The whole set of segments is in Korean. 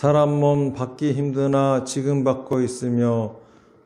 사람 몸 받기 힘드나 지금 받고 있으며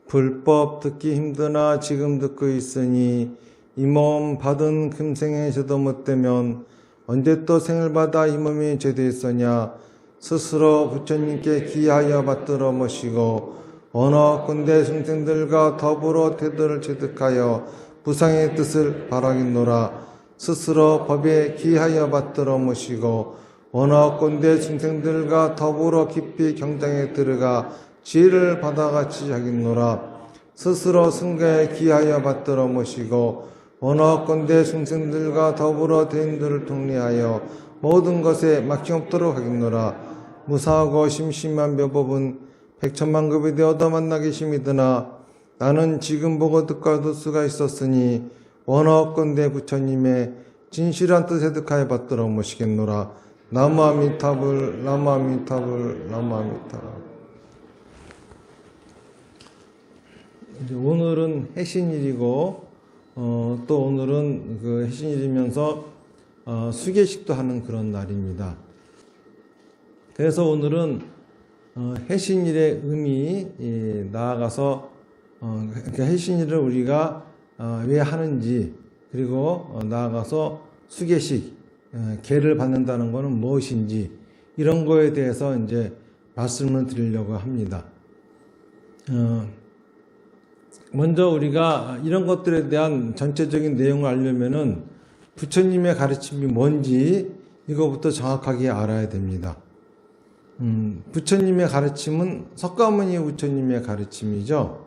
불법 듣기 힘드나 지금 듣고 있으니 이 몸 받은 금생에 죄도 못되면 언제 또 생을 받아 이 몸이 죄되었으냐. 스스로 부처님께 기하여 받들어 모시고 언어컨대 중생들과 더불어 태도를 체득하여 부상의 뜻을 바라겠노라. 스스로 법에 기하여 받들어 모시고 원어컨대 중생들과 더불어 깊이 경장에 들어가 지혜를 받아같이 하겠노라. 스스로 승가에 기하여 받들어 모시고 원어컨대 중생들과 더불어 대인들을 통리하여 모든 것에 막힘없도록 하겠노라. 무사하고 심심한 묘법은 백천만급이 되어도 만나기 심이드나 나는 지금 보고 듣고 들 수가 있었으니 원어컨대 부처님의 진실한 뜻에 득하여 받들어 모시겠노라. 나무 아미타불, 나무 아미타불, 나무 아미타불. 이제 오늘은 해신일이고, 또 오늘은 그 해신일이면서 수계식도 하는 그런 날입니다. 그래서 오늘은 해신일의 의미, 나아가서 해신일을 우리가 왜 하는지, 그리고 나아가서 수계식, 계를 받는다는 것은 무엇인지, 이런 거에 대해서 이제 말씀을 드리려고 합니다. 먼저 우리가 이런 것들에 대한 전체적인 내용을 알려면은 부처님의 가르침이 뭔지 이거부터 정확하게 알아야 됩니다. 부처님의 가르침은 석가모니 부처님의 가르침이죠.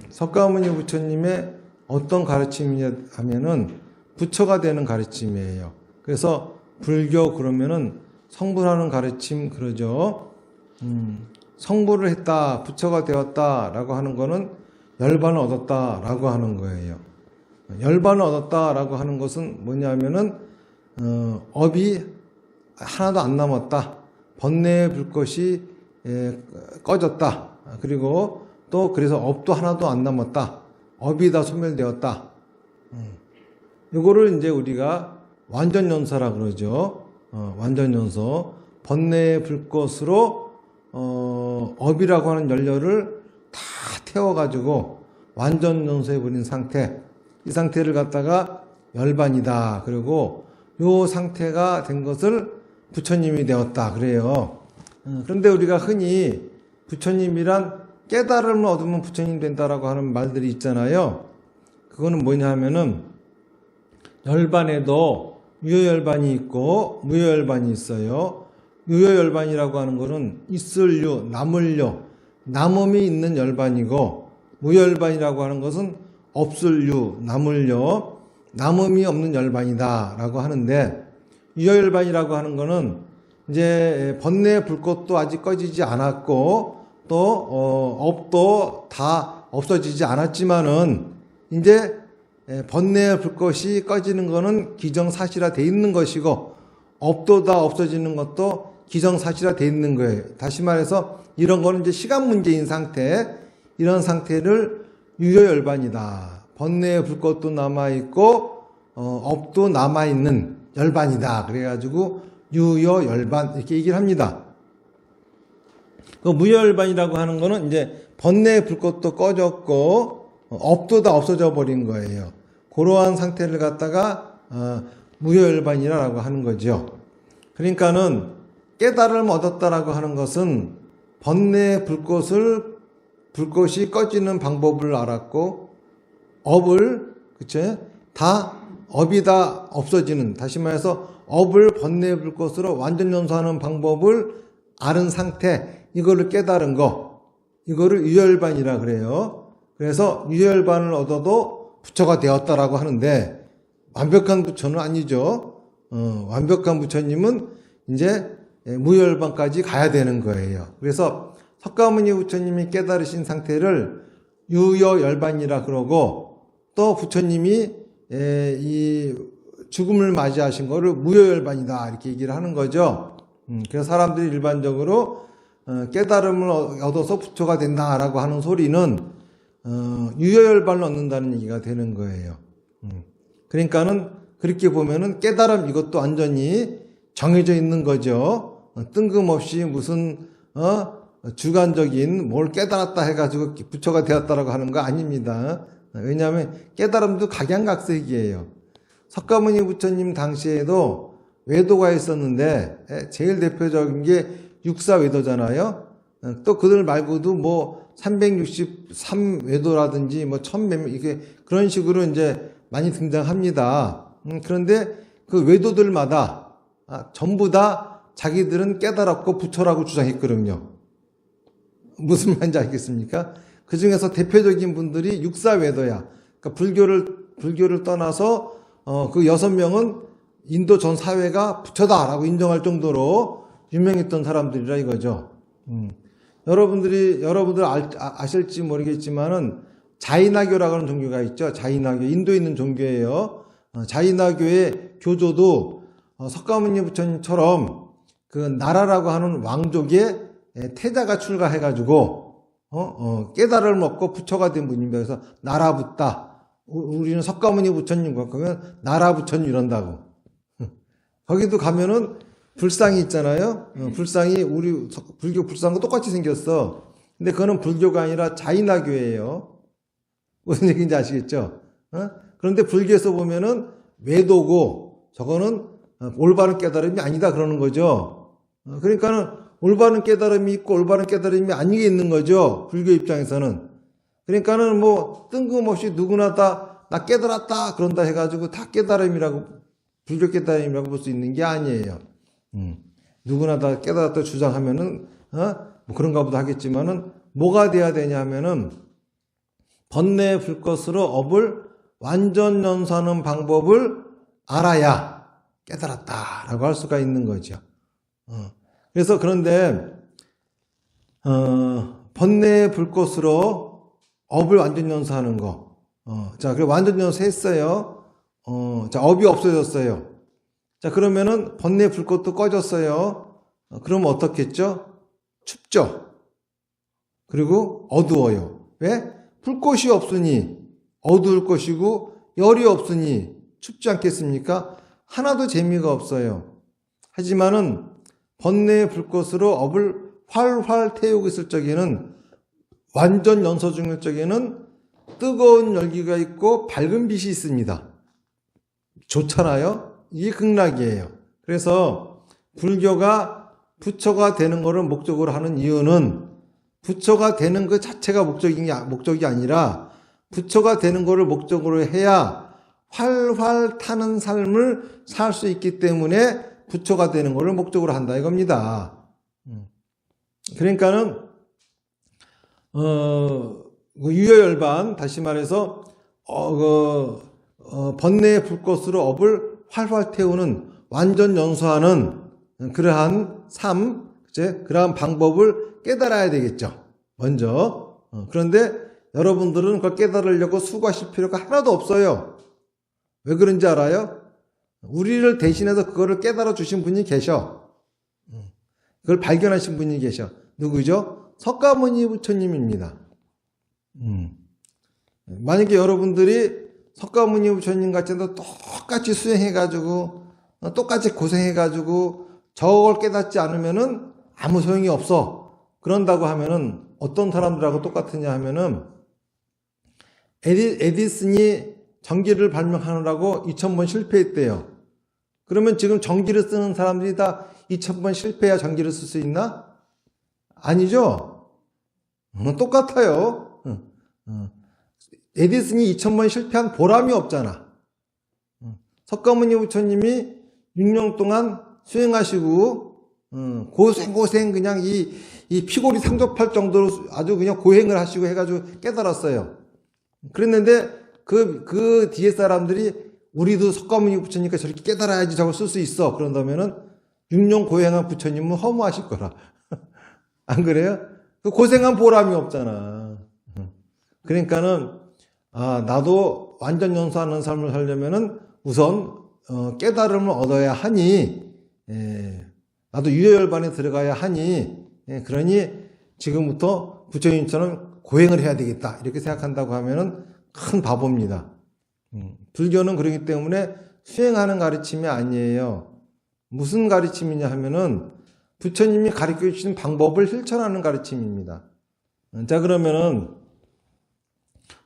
석가모니 부처님의 어떤 가르침이냐 하면은 부처가 되는 가르침이에요. 그래서 불교 그러면은 성불하는 가르침 그러죠. 성불을 했다, 부처가 되었다라고 하는 거는 열반을 얻었다라고 하는 거예요. 열반을 얻었다라고 하는 것은 뭐냐면은 업이 하나도 안 남았다. 번뇌의 불꽃이 꺼졌다. 그리고 또 그래서 업도 하나도 안 남았다. 업이 다 소멸되었다. 이거를 이제 우리가 완전연소라 그러죠. 완전연소. 번뇌의 불꽃으로 업이라고 하는 연료를 다 태워가지고 완전연소해버린 상태. 이 상태를 갖다가 열반이다. 그리고 이 상태가 된 것을 부처님이 되었다. 그래요. 그런데 우리가 흔히 부처님이란 깨달음을 얻으면 부처님 된다라고 하는 말들이 있잖아요. 그거는 뭐냐 하면은 열반에도 유효열반이 있고 무효열반이 있어요. 유효열반이라고 하는 거는 있을 유, 남을 유, 남음이 있는 열반이고 무효열반이라고 하는 것은 없을 유, 남을 유, 남음이 없는 열반이다 라고 하는데 유효열반이라고 하는 거는 이제 번뇌의 불꽃도 아직 꺼지지 않았고 또 업도 다 없어지지 않았지만은 이제 번뇌의 불꽃이 꺼지는 거는 기정사실화 돼 있는 것이고 업도 다 없어지는 것도 기정사실화 돼 있는 거예요. 다시 말해서 이런 거는 이제 시간 문제인 상태, 이런 상태를 유효열반이다. 번뇌의 불꽃도 남아있고 업도 남아있는 열반이다. 그래가지고 유효열반 이렇게 얘기를 합니다. 그 무효열반이라고 하는 거는 이제 번뇌의 불꽃도 꺼졌고 업도 다 없어져 버린 거예요. 그러한 상태를 갖다가 무효열반이라고 하는 거죠. 그러니까는 깨달음을 얻었다라고 하는 것은 번뇌의 불꽃이 꺼지는 방법을 알았고 업을 그쵸? 다 업이 다 없어지는, 다시 말해서 업을 번뇌의 불꽃으로 완전 연소하는 방법을 아는 상태, 이거를 깨달은 거, 이거를 유효열반이라 그래요. 그래서 유효열반을 얻어도 부처가 되었다라고 하는데 완벽한 부처는 아니죠. 완벽한 부처님은 이제 무효열반까지 가야 되는 거예요. 그래서 석가모니 부처님이 깨달으신 상태를 유효열반이라 그러고 또 부처님이 이 죽음을 맞이하신 거를 무효열반이다 이렇게 얘기를 하는 거죠. 그래서 사람들이 일반적으로 깨달음을 얻어서 부처가 된다라고 하는 소리는 유효열반을 얻는다는 얘기가 되는 거예요. 그러니까는 그렇게 보면은 깨달음 이것도 완전히 정해져 있는 거죠. 뜬금없이 무슨 주관적인 뭘 깨달았다 해가지고 부처가 되었다라고 하는 거 아닙니다. 왜냐하면 깨달음도 각양각색이에요. 석가모니 부처님 당시에도 외도가 있었는데 제일 대표적인 게 육사외도잖아요. 또 그들 말고도 뭐 363외도라든지 뭐 1000몇 이게 그런 식으로 이제 많이 등장합니다. 그런데 그 외도들마다 전부 다 자기들은 깨달았고 부처라고 주장했거든요. 무슨 말인지 알겠습니까? 그 중에서 대표적인 분들이 육사외도야. 그러니까 불교를 떠나서 그 6명은 인도 전 사회가 부처다라고 인정할 정도로 유명했던 사람들이라 이거죠. 여러분들 아실지 모르겠지만은 자이나교라고 하는 종교가 있죠. 자이나교, 인도에 있는 종교예요. 자이나교의 교조도 석가모니 부처님처럼 그 나라라고 하는 왕족의 태자가 출가해가지고 깨달음을 얻고 부처가 된 분입니다. 그래서 나라붓다. 우리는 석가모니 부처님과 그러면 나라부처님 이런다고. 거기도 가면은 불상이 있잖아요. 불상이 우리 불교 불상과 똑같이 생겼어. 근데 그거는 불교가 아니라 자이나교예요. 무슨 얘기인지 아시겠죠? 그런데 불교에서 보면은 외도고 저거는 올바른 깨달음이 아니다 그러는 거죠. 그러니까는 올바른 깨달음이 있고 올바른 깨달음이 아닌 게 있는 거죠. 불교 입장에서는. 그러니까는 뭐 뜬금없이 누구나 다 나 깨달았다 그런다 해가지고 다 깨달음이라고 불교 깨달음이라고 볼 수 있는 게 아니에요. 누구나 다 깨달았다 주장하면은 뭐 그런가 보다 하겠지만은 뭐가 돼야 되냐면은 번뇌 불것으로 업을 완전 연수하는 방법을 알아야 깨달았다라고 할 수가 있는 거죠. 그래서 그런데 번뇌 불것으로 업을 완전 연수하는 거. 자, 그래 완전 연수했어요. 자, 업이 없어졌어요. 자, 그러면은 번뇌 불꽃도 꺼졌어요. 그러면 어떻겠죠? 춥죠. 그리고 어두워요. 왜? 불꽃이 없으니 어두울 것이고 열이 없으니 춥지 않겠습니까? 하나도 재미가 없어요. 하지만은 번뇌의 불꽃으로 업을 활활 태우고 있을 적에는 완전 연서 중일 적에는 뜨거운 열기가 있고 밝은 빛이 있습니다. 좋잖아요? 이게 극락이에요. 그래서 불교가 부처가 되는 것을 목적으로 하는 이유는 부처가 되는 그 자체가 목적이 아니라 부처가 되는 것을 목적으로 해야 활활 타는 삶을 살 수 있기 때문에 부처가 되는 것을 목적으로 한다 이겁니다. 그러니까는 유여열반 다시 말해서 번뇌의 불꽃으로 업을 활활 태우는 완전 연수하는 그러한 삶, 그러한 방법을 깨달아야 되겠죠. 먼저. 그런데 여러분들은 그걸 깨달으려고 수고하실 필요가 하나도 없어요. 왜 그런지 알아요? 우리를 대신해서 그거를 깨달아 주신 분이 계셔. 그걸 발견하신 분이 계셔. 누구죠? 석가모니 부처님입니다. 만약에 여러분들이 석가모니 부처님 같이 똑같이 수행해가지고 똑같이 고생해가지고 저걸 깨닫지 않으면은 아무 소용이 없어. 그런다고 하면은 어떤 사람들하고 똑같으냐 하면은 에디슨이 전기를 발명하느라고 2000번 실패했대요. 그러면 지금 전기를 쓰는 사람들이 다 2000번 실패해야 전기를 쓸 수 있나? 아니죠? 똑같아요. 에디슨이 2000번 실패한 보람이 없잖아. 석가모니 부처님이 6년 동안 수행하시고 고생 그냥 이 피골이 상접할 정도로 아주 그냥 고행을 하시고 해가지고 깨달았어요. 그랬는데 그 뒤에 사람들이 우리도 석가모니 부처니까 저렇게 깨달아야지 저걸 쓸 수 있어. 그런다면은 6년 고행한 부처님은 허무하실 거라. 안 그래요? 그 고생한 보람이 없잖아. 그러니까는 나도 완전 연수하는 삶을 살려면은 우선 깨달음을 얻어야 하니 나도 유여열반에 들어가야 하니 그러니 지금부터 부처님처럼 고행을 해야 되겠다 이렇게 생각한다고 하면은 큰 바보입니다. 불교는 그렇기 때문에 수행하는 가르침이 아니에요. 무슨 가르침이냐 하면은 부처님이 가르쳐 주신 방법을 실천하는 가르침입니다. 자, 그러면은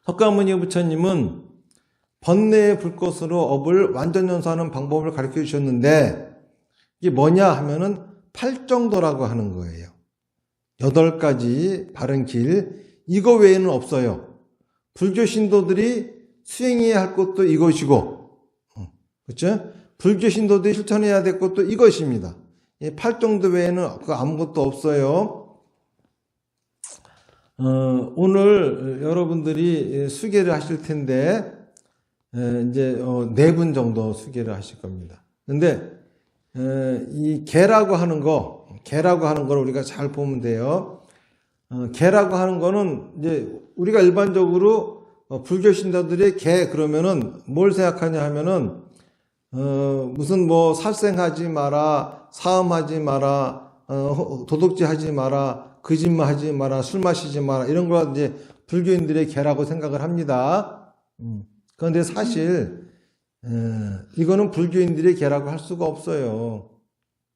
석가모니 부처님은 번뇌의 불꽃으로 업을 완전연소하는 방법을 가르쳐 주셨는데 이게 뭐냐 하면은 팔정도라고 하는 거예요. 8가지 바른 길, 이거 외에는 없어요. 불교 신도들이 수행해야 할 것도 이것이고, 그렇죠? 불교 신도들이 실천해야 될 것도 이것입니다. 이 팔정도 외에는 아무것도 없어요. 오늘 여러분들이 수계를 하실 텐데 이제 4분 정도 수계를 하실 겁니다. 근데 이 개라고 하는 걸 우리가 잘 보면 돼요. 개라고 하는 거는 이제 우리가 일반적으로 불교 신도들의 개 그러면은 뭘 생각하냐 하면은 무슨 뭐 살생하지 마라, 사음하지 마라, 도둑질하지 마라, 거짓말 하지 마라, 술 마시지 마라 이런 걸 이제 불교인들의 개라고 생각을 합니다. 그런데 사실 이거는 불교인들의 개라고 할 수가 없어요.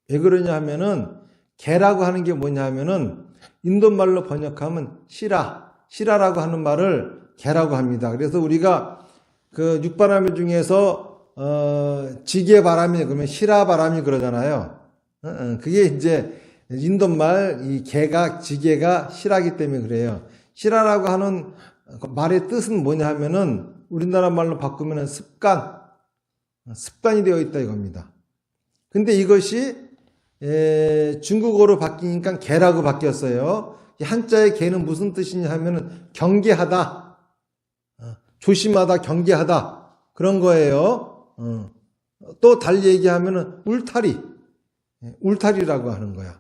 왜 그러냐 하면은 개라고 하는 게 뭐냐 하면은 인도말로 번역하면 시라라고 하는 말을 개라고 합니다. 그래서 우리가 그 육바람일 중에서 지게바람이 그러면 시라바람이 그러잖아요. 그게 이제 인도말 이 개가 지게가 시라기 때문에 그래요. 시라라고 하는 말의 뜻은 뭐냐 하면은 우리나라 말로 바꾸면 습관이 되어 있다 이겁니다. 근데 이것이 중국어로 바뀌니까 개라고 바뀌었어요. 이 한자의 개는 무슨 뜻이냐 하면은 경계하다, 조심하다, 경계하다 그런 거예요. 또 달리 얘기하면은 울타리라고 하는 거야.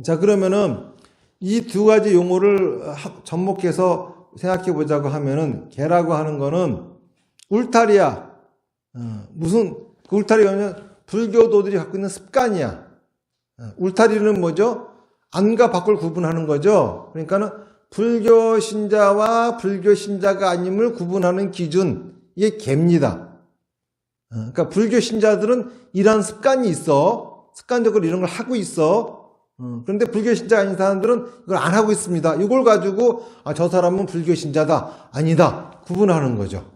자, 그러면은 이 2가지 용어를 접목해서 생각해 보자고 하면은 개라고 하는 거는 울타리야. 무슨 그 울타리가 불교도들이 갖고 있는 습관이야. 울타리는 뭐죠? 안과 밖을 구분하는 거죠. 그러니까는 불교 신자와 불교 신자가 아님을 구분하는 기준, 이게 개입니다. 그러니까 불교 신자들은 이런 습관이 있어. 습관적으로 이런 걸 하고 있어. 그런데 불교 신자 아닌 사람들은 이걸 안 하고 있습니다. 이걸 가지고 저 사람은 불교 신자다, 아니다 구분하는 거죠.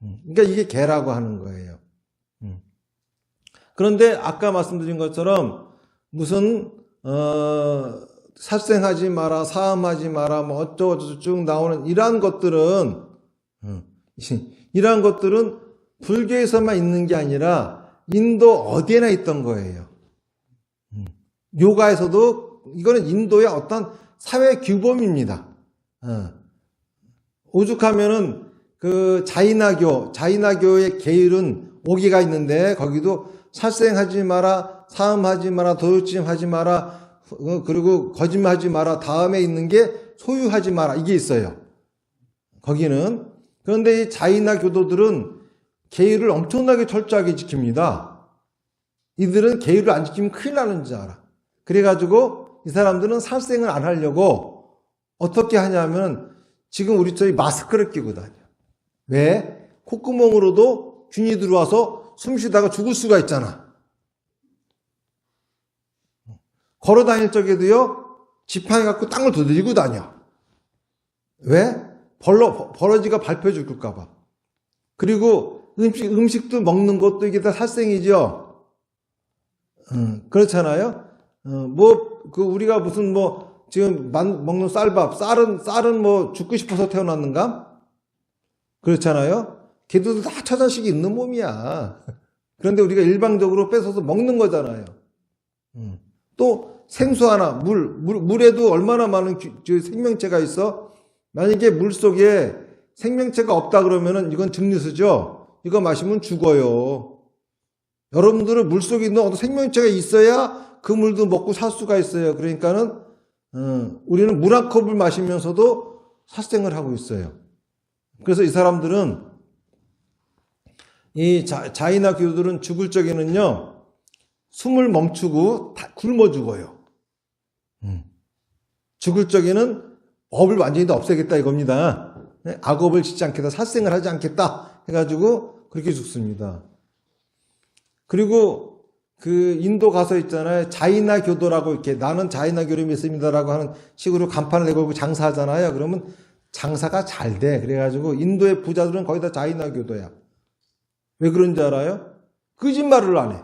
그러니까 이게 개라고 하는 거예요. 그런데 아까 말씀드린 것처럼 무슨 살생하지 마라, 사음하지 마라, 뭐 어쩌고저쩌고 쭉 나오는 이러한 것들은 불교에서만 있는 게 아니라 인도 어디에나 있던 거예요. 요가에서도 이거는 인도의 어떤 사회 규범입니다. 오죽하면은 그 자이나교의 계율은 5개가 있는데 거기도 살생하지 마라, 사음하지 마라, 도둑질하지 마라, 그리고 거짓말하지 마라 다음에 있는 게 소유하지 마라 이게 있어요. 거기는. 그런데 이 자이나 교도들은 계율을 엄청나게 철저하게 지킵니다. 이들은 계율을 안 지키면 큰일 나는 줄 알아. 그래가지고 이 사람들은 살생을 안 하려고 어떻게 하냐면 지금 우리처럼 마스크를 끼고 다녀. 왜? 콧구멍으로도 균이 들어와서 숨 쉬다가 죽을 수가 있잖아. 걸어 다닐 적에도요, 지팡이 갖고 땅을 두드리고 다녀. 왜? 버러지가 밟혀 죽을까봐. 그리고 음식도 먹는 것도 이게 다 살생이죠. 그렇잖아요. 우리가 무슨 지금 먹는 쌀밥, 쌀은 죽고 싶어서 태어났는가? 그렇잖아요. 걔들도 다 처자식이 있는 몸이야. 그런데 우리가 일방적으로 뺏어서 먹는 거잖아요. 또 생수 하나, 물에도 얼마나 많은 생명체가 있어? 만약에 물 속에 생명체가 없다 그러면은 이건 증류수죠. 이거 마시면 죽어요. 여러분들은 물 속에 있는 어떤 생명체가 있어야 그 물도 먹고 살 수가 있어요. 그러니까는 우리는 물 한 컵을 마시면서도 살생을 하고 있어요. 그래서 이 사람들은 이 자이나 교도들은 죽을 적에는요 숨을 멈추고 다 굶어 죽어요. 죽을 적에는 업을 완전히 다 없애겠다 이겁니다. 악업을 짓지 않겠다, 살생을 하지 않겠다 해가지고 그렇게 죽습니다. 그리고 그 인도 가서 있잖아요. 자이나 교도라고 이렇게 나는 자이나 교를 믿습니다라고 하는 식으로 간판을 내걸고 장사하잖아요. 그러면 장사가 잘 돼. 그래가지고 인도의 부자들은 거의 다 자이나 교도야. 왜 그런지 알아요? 거짓말을 안 해.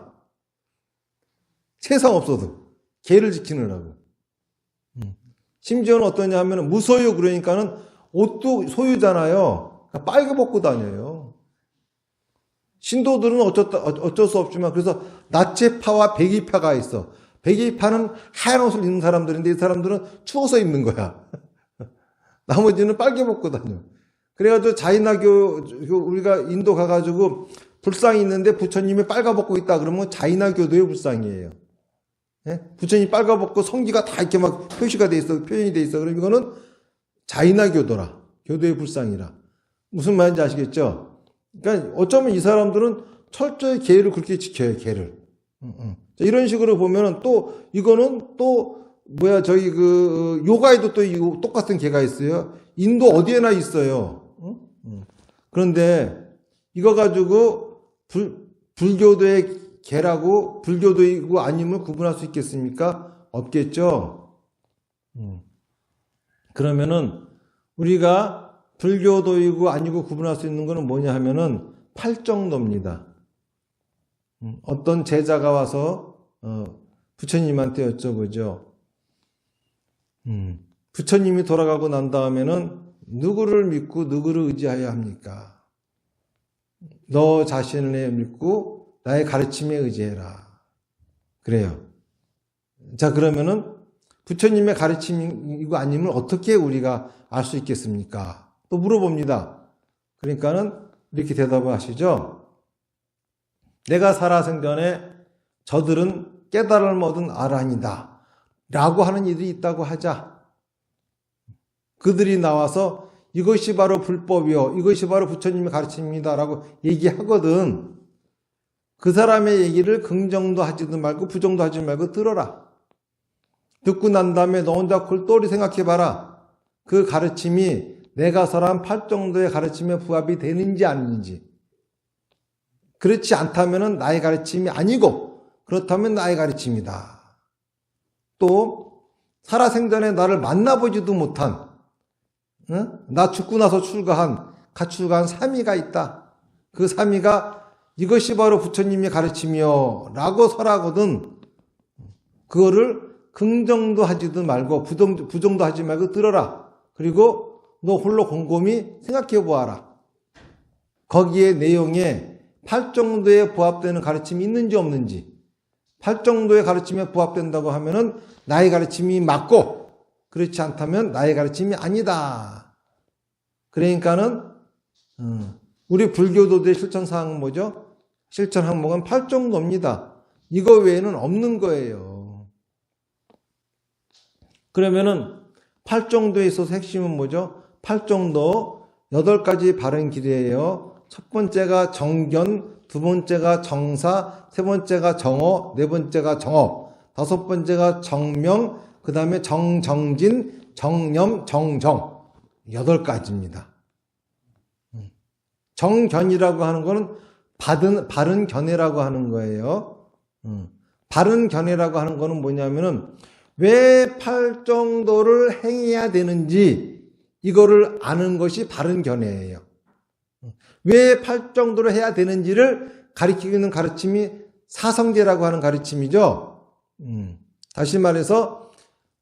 세상 없어도 개를 지키느라고. 심지어는 어떠냐 하면 무소유 그러니까는 옷도 소유잖아요. 빨개 벗고 다녀요. 신도들은 어쩔 수 없지만 그래서 나체파와 백이파가 있어. 백이파는 하얀 옷을 입는 사람들인데 이 사람들은 추워서 입는 거야. 나머지는 빨개 벗고 다녀. 그래가지고 자이나교 우리가 인도 가가지고 불상이 있는데 부처님이 빨가 벗고 있다 그러면 자이나교도의 불상이에요. 예? 부처님이 빨가 벗고 성기가 다 이렇게 막 표시가 돼 있어, 표현이 돼 있어. 그럼 이거는 자이나교도라, 교도의 불상이라. 무슨 말인지 아시겠죠? 그러니까 어쩌면 이 사람들은 철저히 계를 그렇게 지켜요, 계를. 이런 식으로 보면은 또 이거는 또 뭐야 저기 그 요가에도 또 이거 똑같은 계가 있어요. 인도 어디에나 있어요. 그런데 이거 가지고 불교도의 계라고 불교도이고 아님을 구분할 수 있겠습니까? 없겠죠. 그러면은 우리가 불교도이고 아니고 구분할 수 있는 것은 뭐냐 하면은 팔정도입니다. 어떤 제자가 와서 부처님한테 여쭤보죠. 부처님이 돌아가고 난 다음에는 누구를 믿고 누구를 의지해야 합니까? 너 자신을 믿고 나의 가르침에 의지해라. 그래요. 자, 그러면은 부처님의 가르침이고 아님을 어떻게 우리가 알 수 있겠습니까? 또 물어봅니다. 그러니까는 이렇게 대답을 하시죠. 내가 살아생전에 저들은 깨달음을 얻은 아란이다 라고 하는 이들이 있다고 하자. 그들이 나와서 이것이 바로 불법이요, 이것이 바로 부처님의 가르침입니다 라고 얘기하거든. 그 사람의 얘기를 긍정도 하지도 말고 부정도 하지 말고 들어라. 듣고 난 다음에 너 혼자 골똘히 생각해봐라. 그 가르침이 내가 설한 팔정도의 가르침에 부합이 되는지 아닌지. 그렇지 않다면 나의 가르침이 아니고 그렇다면 나의 가르침이다. 또 살아생전에 나를 만나보지도 못한 나 죽고 나서 가출한 사미가 있다. 그 사미가 이것이 바로 부처님의 가르침이요 라고 설하거든. 그거를 긍정도 하지도 말고 부정도 하지 말고 들어라. 그리고 너 홀로 곰곰이 생각해 보아라. 거기에 내용에 팔정도에 부합되는 가르침이 있는지 없는지. 팔정도의 가르침에 부합된다고 하면은 나의 가르침이 맞고 그렇지 않다면 나의 가르침이 아니다. 그러니까는 우리 불교도들의 실천 사항은 뭐죠? 실천 항목은 팔정도입니다. 이거 외에는 없는 거예요. 그러면은 팔정도에 있어서 핵심은 뭐죠? 팔정도 8가지 바른 길이에요. 첫 번째가 정견, 두 번째가 정사, 세 번째가 정어, 네 번째가 정업, 다섯 번째가 정명, 그 다음에 정정진, 정념, 정정. 8가지입니다. 정견이라고 하는 거는 바른 견해라고 하는 거예요. 바른 견해라고 하는 거는 뭐냐면은 왜 팔정도를 행해야 되는지 이거를 아는 것이 바른 견해예요. 왜 팔정도를 해야 되는지를 가르치는 가르침이 사성제라고 하는 가르침이죠. 다시 말해서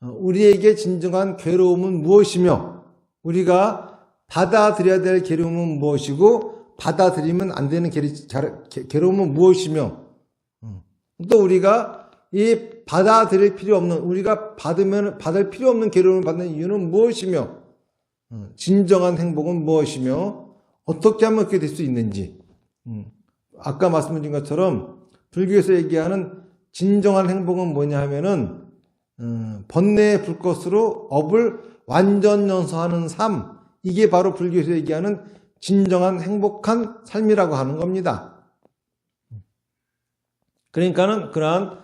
우리에게 진정한 괴로움은 무엇이며 우리가 받아들여야 될 괴로움은 무엇이고 받아들이면 안 되는 괴로움은 무엇이며 또 우리가 이 받아들일 필요 없는 우리가 받을 필요 없는 괴로움을 받는 이유는 무엇이며 진정한 행복은 무엇이며 어떻게 하면 그렇게 될 수 있는지. 아까 말씀드린 것처럼 불교에서 얘기하는 진정한 행복은 뭐냐 하면은 번뇌의 불꽃으로 업을 완전 연소하는 삶, 이게 바로 불교에서 얘기하는 진정한 행복한 삶이라고 하는 겁니다. 그러니까는 그러한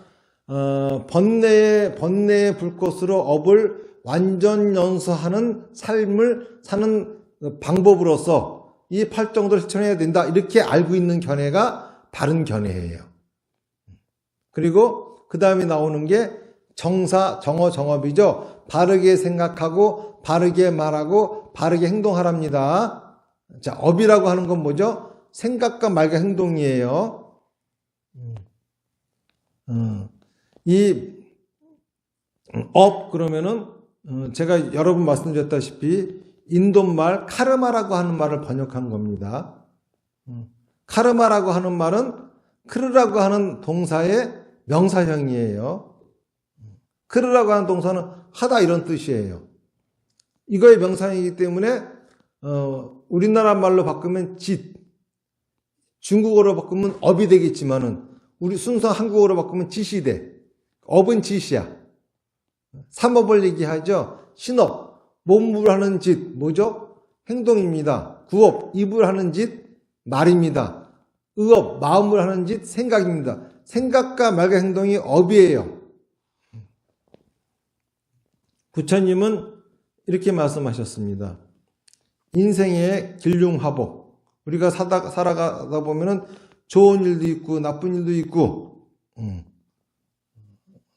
번뇌의 불꽃으로 업을 완전 연소하는 삶을 사는 방법으로서 이 팔정도를 실천해야 된다. 이렇게 알고 있는 견해가 바른 견해예요. 그리고 그 다음에 나오는 게 정사, 정어, 정업이죠. 바르게 생각하고 바르게 말하고 바르게 행동하랍니다. 자, 업이라고 하는 건 뭐죠? 생각과 말과 행동이에요. 이 업 그러면은 제가 여러 번 말씀드렸다시피 인도말 카르마라고 하는 말을 번역한 겁니다. 카르마라고 하는 말은 크르라고 하는 동사의 명사형이에요. 크르라고 하는 동사는 하다 이런 뜻이에요. 이거의 명사형이기 때문에 우리나라 말로 바꾸면 짓, 중국어로 바꾸면 업이 되겠지만은 우리 순수 한국어로 바꾸면 짓이 돼. 업은 짓이야. 삼업을 얘기하죠. 신업, 몸을 하는 짓, 뭐죠? 행동입니다. 구업, 입을 하는 짓, 말입니다. 의업, 마음을 하는 짓, 생각입니다. 생각과 말과 행동이 업이에요. 부처님은 이렇게 말씀하셨습니다. 인생의 길흉화복. 우리가 살아가다 보면은 좋은 일도 있고 나쁜 일도 있고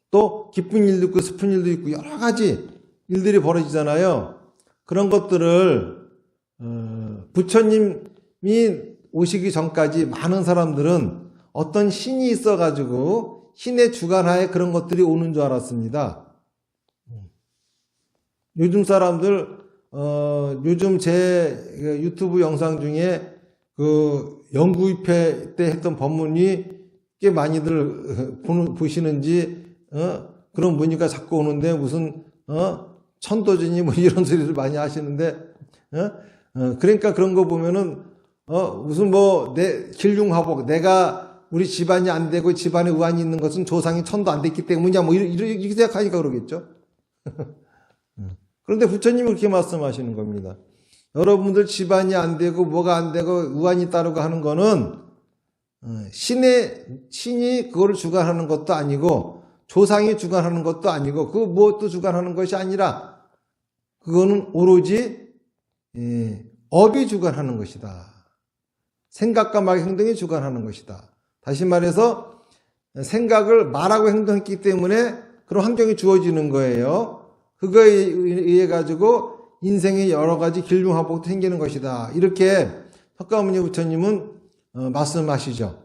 또 기쁜 일도 있고 슬픈 일도 있고 여러 가지 일들이 벌어지잖아요. 그런 것들을 부처님이 오시기 전까지 많은 사람들은 어떤 신이 있어가지고 신의 주관하에 그런 것들이 오는 줄 알았습니다. 요즘 사람들 요즘 제 유튜브 영상 중에 그 영구입회 때 했던 법문이 꽤 많이들 보시는지 그런 문의가 자꾸 오는데 무슨 천도진이 뭐 이런 소리를 많이 하시는데 그러니까 그런 거 보면은 무슨 뭐 내 길흉화복 내가 우리 집안이 안 되고 집안에 우환이 있는 것은 조상이 천도 안 됐기 때문이야 뭐 이렇게 생각하니까 그러겠죠. 그런데 부처님은 그렇게 말씀하시는 겁니다. 여러분들 집안이 안 되고 뭐가 안 되고 우환이 따르고 하는 거는 신이 그거를 주관하는 것도 아니고 조상이 주관하는 것도 아니고 그 무엇도 주관하는 것이 아니라 그거는 오로지 업이 주관하는 것이다. 생각과 말 행동이 주관하는 것이다. 다시 말해서 생각을 말하고 행동했기 때문에 그런 환경이 주어지는 거예요. 그거에 의해 가지고 인생의 여러 가지 길흉화복도 생기는 것이다. 이렇게 석가모니 부처님은 말씀하시죠.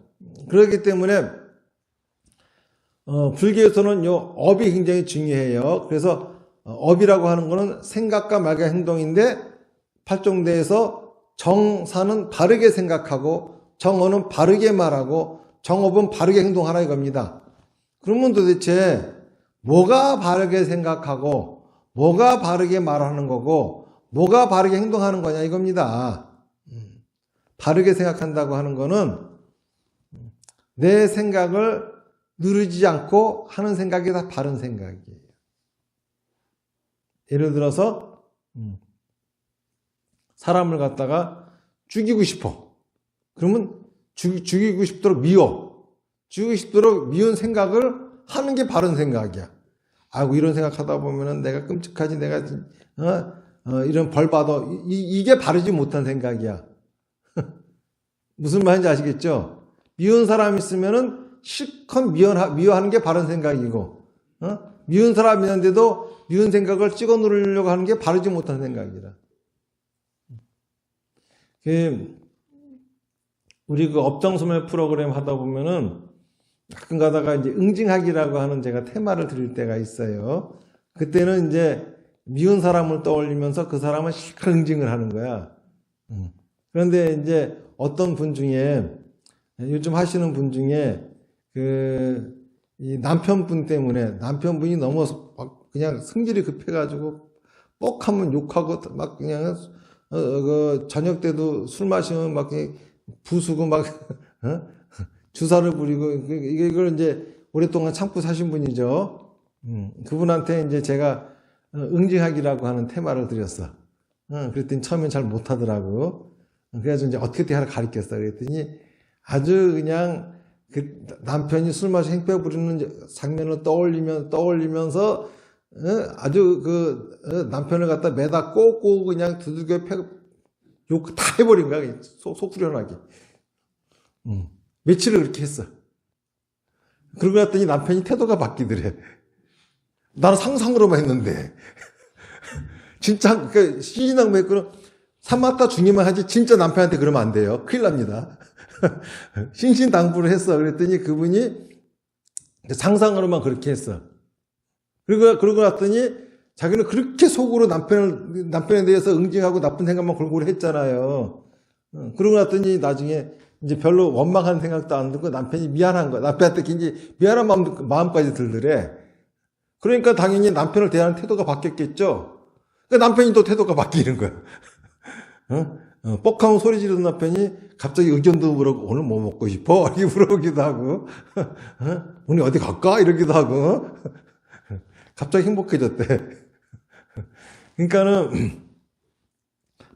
그렇기 때문에 불교에서는 요 업이 굉장히 중요해요. 그래서 업이라고 하는 거는 생각과 말과 행동인데 팔종대에서 정사는 바르게 생각하고 정어는 바르게 말하고 정업은 바르게 행동하라 이겁니다. 그러면 도대체 뭐가 바르게 생각하고 뭐가 바르게 말하는 거고 뭐가 바르게 행동하는 거냐 이겁니다. 바르게 생각한다고 하는 거는 내 생각을 누르지 않고 하는 생각이 다 바른 생각이에요. 예를 들어서 사람을 갖다가 죽이고 싶어. 그러면 죽이고 싶도록 미워. 죽이고 싶도록 미운 생각을 하는 게 바른 생각이야. 아이고 이런 생각하다 보면은 내가 끔찍하지 내가 이런 벌 받아 이게 바르지 못한 생각이야. 무슨 말인지 아시겠죠? 미운 사람 있으면은 실컷 미워하는 게 바른 생각이고 미운 사람 있는데도 미운 생각을 찍어 누르려고 하는 게 바르지 못한 생각이라. 우리 그 업장소멸 프로그램 하다 보면은 가끔 가다가 이제 응징하기라고 하는 제가 테마를 드릴 때가 있어요. 그때는 이제 미운 사람을 떠올리면서 그 사람을 실컷 응징을 하는 거야. 그런데 이제 어떤 분 중에 요즘 하시는 분 중에 이 남편분 때문에 남편분이 너무 막 그냥 성질이 급해가지고 뻑하면 욕하고 막 그냥 저녁 때도 술 마시면 막 부수고 막 주사를 부리고 이걸 이제 오랫동안 참고 사신 분이죠. 그분한테 이제 제가 응징하기라고 하는 테마를 드렸어. 그랬더니 처음엔 잘 못하더라고. 그래서 이제 어떻게 하나 가르쳤어. 그랬더니 아주 그냥 그 남편이 술 마시 행패 부리는 장면을 떠올리면서 아주 그 남편을 갖다 매다 꼬고 그냥 두들겨 패고 욕 다 해버린 거야. 속 후련하게. 며칠을 그렇게 했어. 그러고 났더니 남편이 태도가 바뀌더래. 나는 상상으로만 했는데. 진짜, 그, 신신당부에 그런, 삼았다 중이만 하지, 진짜 남편한테 그러면 안 돼요. 큰일 납니다. 신신당부를 했어. 그랬더니 그분이 상상으로만 그렇게 했어. 그러고 났더니 자기는 그렇게 속으로 남편에 대해서 응징하고 나쁜 생각만 골고루 했잖아요. 그러고 났더니 나중에 이제 별로 원망하는 생각도 안 들고 남편이 미안한 거야. 남편한테 굉장히 미안한 마음까지 들더래. 그러니까 당연히 남편을 대하는 태도가 바뀌었겠죠. 그러니까 남편이 또 태도가 바뀌는 거야. 뻑하면 소리 지르는 남편이 갑자기 의견도 물어보고 오늘 뭐 먹고 싶어? 이렇게 물어보기도 하고 오늘 어디 갈까? 이러기도 하고 갑자기 행복해졌대. 그러니까는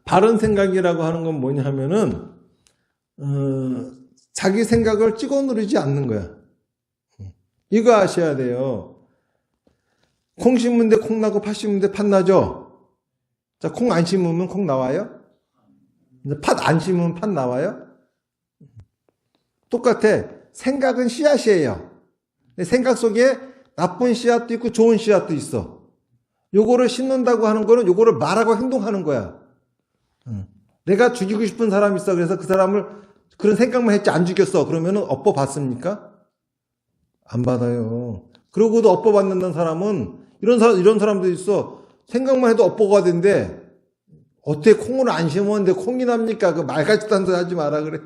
바른 생각이라고 하는 건 뭐냐 하면은 자기 생각을 찍어 누르지 않는 거야. 이거 아셔야 돼요. 콩 심는데 콩 나고 팥 심는데 팥 나죠? 자, 콩 안 심으면 콩 나와요? 팥 안 심으면 팥 나와요? 똑같아. 생각은 씨앗이에요. 생각 속에 나쁜 씨앗도 있고 좋은 씨앗도 있어. 요거를 심는다고 하는 거는 요거를 말하고 행동하는 거야. 내가 죽이고 싶은 사람이 있어. 그래서 그 사람을 그런 생각만 했지 안 죽였어. 그러면은 업보 받습니까? 안 받아요. 그러고도 업보 받는다는 사람은 이런 사람도 있어. 생각만 해도 업보가 된대. 어떻게 콩을 안 심었는데 콩이 납니까? 그 말 같지도 않은 소리 하지 마라 그래.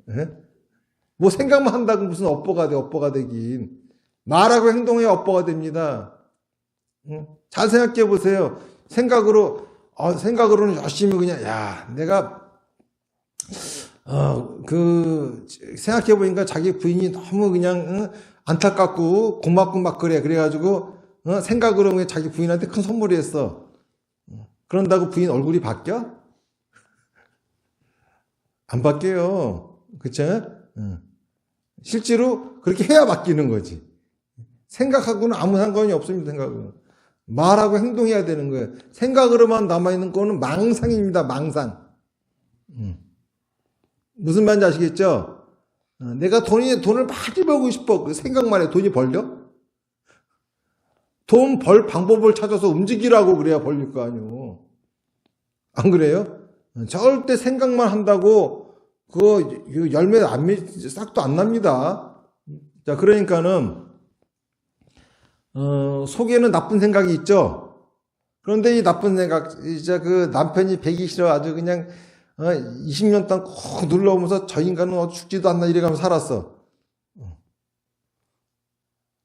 네? 뭐 생각만 한다고 무슨 업보가 돼, 업보가 되긴. 말하고 행동해야 업보가 됩니다. 잘 생각해 보세요. 생각으로는 열심히 그냥, 야, 내가, 생각해 보니까 자기 부인이 너무 그냥, 안타깝고 고맙고 막 그래. 그래가지고, 생각으로 그냥 자기 부인한테 큰 선물을 했어. 그런다고 부인 얼굴이 바뀌어? 안 바뀌어요. 그쵸? 실제로 그렇게 해야 바뀌는 거지. 생각하고는 아무 상관이 없습니다, 생각은. 말하고 행동해야 되는 거예요. 생각으로만 남아있는 거는 망상입니다, 망상. 무슨 말인지 아시겠죠? 내가 돈을 많이 벌고 싶어. 그 생각만 해. 돈이 벌려? 돈 벌 방법을 찾아서 움직이라고 그래야 벌릴 거 아니에요. 안 그래요? 절대 생각만 한다고 그 열매 싹도 안 납니다. 자, 그러니까는 속에는 나쁜 생각이 있죠. 그런데 이 나쁜 생각, 이제 그 남편이 배기 싫어 아주 그냥 20년 동안 꼭 눌러오면서 저 인간은 죽지도 않나 이래가면서 살았어.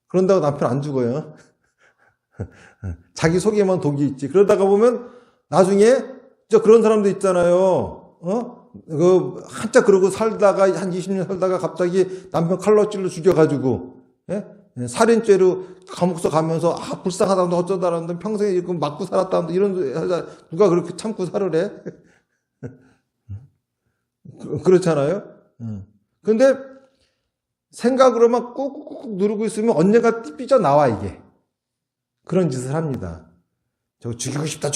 그런다고 남편 안 죽어요. 자기 속에만 독이 있지. 그러다가 보면 나중에 그런 사람도 있잖아요. 한참 그러고 살다가 한 20년 살다가 갑자기 남편 칼로 찔러 죽여가지고 살인죄로 감옥서 가면서 불쌍하다는데 어쩌다라는데 평생에 이거 맞고 살았다는데 이런 누가 그렇게 참고 살으래? 그렇잖아요. 근데 생각으로만 꾹꾹꾹 누르고 있으면 언젠가 삐져나와 이게. 그런 짓을 합니다. 저 죽이고 싶다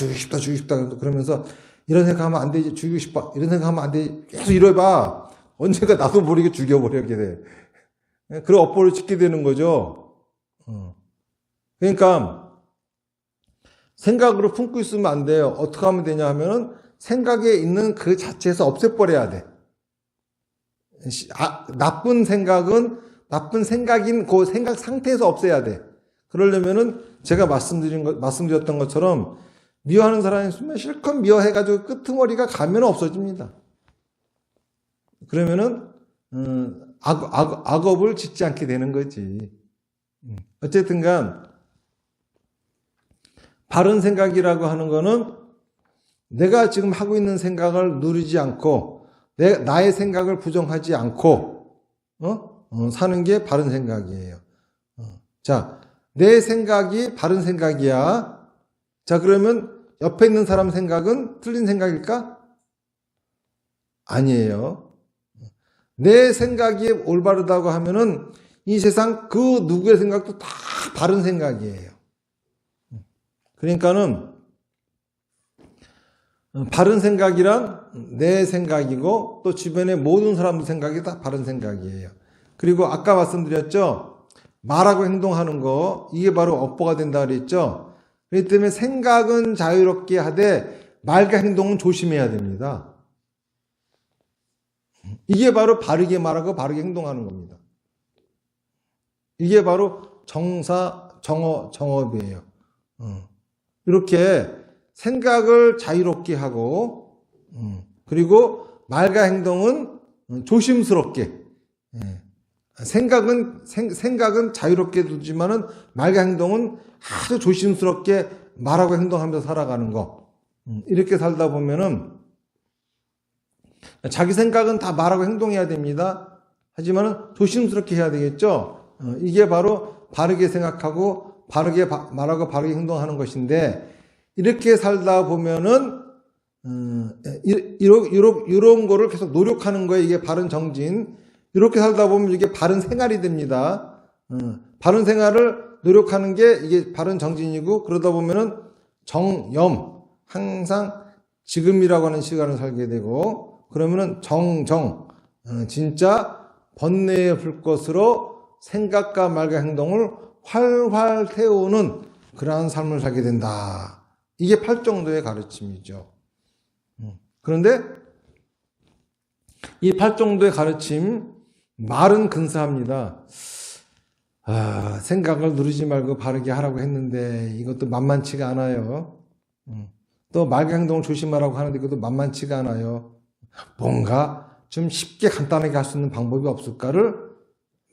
그러면서 이런 생각하면 안 되지, 죽이고 싶어, 이런 생각하면 안 되지, 계속 이러봐. 언젠가 나도 모르게 죽여버리게 돼. 그런 업보를 짓게 되는 거죠. 그러니까 생각으로 품고 있으면 안 돼요. 어떻게 하면 되냐 하면은 생각에 있는 그 자체에서 없애버려야 돼. 나쁜 생각인 그 생각 상태에서 없애야 돼. 그러려면은 제가 말씀드렸던 것처럼 미워하는 사람이 있으면 실컷 미워해가지고 끄트머리가 가면 없어집니다. 그러면은 악업을 짓지 않게 되는 거지. 어쨌든간 바른 생각이라고 하는 거는 내가 지금 하고 있는 생각을 누르지 않고 나의 생각을 부정하지 않고 사는 게 바른 생각이에요. 자, 내 생각이 바른 생각이야. 자, 그러면 옆에 있는 사람 생각은 틀린 생각일까? 아니에요. 내 생각이 올바르다고 하면은 이 세상 그 누구의 생각도 다 바른 생각이에요. 그러니까는 바른 생각이란 내 생각이고 또 주변의 모든 사람들 생각이 다 바른 생각이에요. 그리고 아까 말씀드렸죠. 말하고 행동하는 거, 이게 바로 업보가 된다 그랬죠. 그렇기 때문에 생각은 자유롭게 하되 말과 행동은 조심해야 됩니다. 이게 바로 바르게 말하고 바르게 행동하는 겁니다. 이게 바로 정업이에요. 이렇게 생각을 자유롭게 하고, 그리고 말과 행동은 조심스럽게. 생각은 자유롭게 두지만은 말과 행동은 아주 조심스럽게 말하고 행동하면서 살아가는 거. 이렇게 살다 보면은 자기 생각은 다 말하고 행동해야 됩니다. 하지만은 조심스럽게 해야 되겠죠. 이게 바로 바르게 생각하고 바르게 말하고 바르게 행동하는 것인데, 이렇게 살다 보면은 이런 거를 계속 노력하는 거예요. 이게 바른 정진. 이렇게 살다 보면 이게 바른 생활이 됩니다. 바른 생활을 노력하는 게 이게 바른 정진이고, 그러다 보면은 정염, 항상 지금이라고 하는 시간을 살게 되고, 그러면은 진짜 번뇌의 불꽃으로 생각과 말과 행동을 활활 태우는 그러한 삶을 살게 된다. 이게 팔정도의 가르침이죠. 그런데 이 팔정도의 가르침, 말은 근사합니다. 생각을 누르지 말고 바르게 하라고 했는데 이것도 만만치가 않아요. 또 말과 행동을 조심하라고 하는데 이것도 만만치가 않아요. 뭔가 좀 쉽게 간단하게 할 수 있는 방법이 없을까를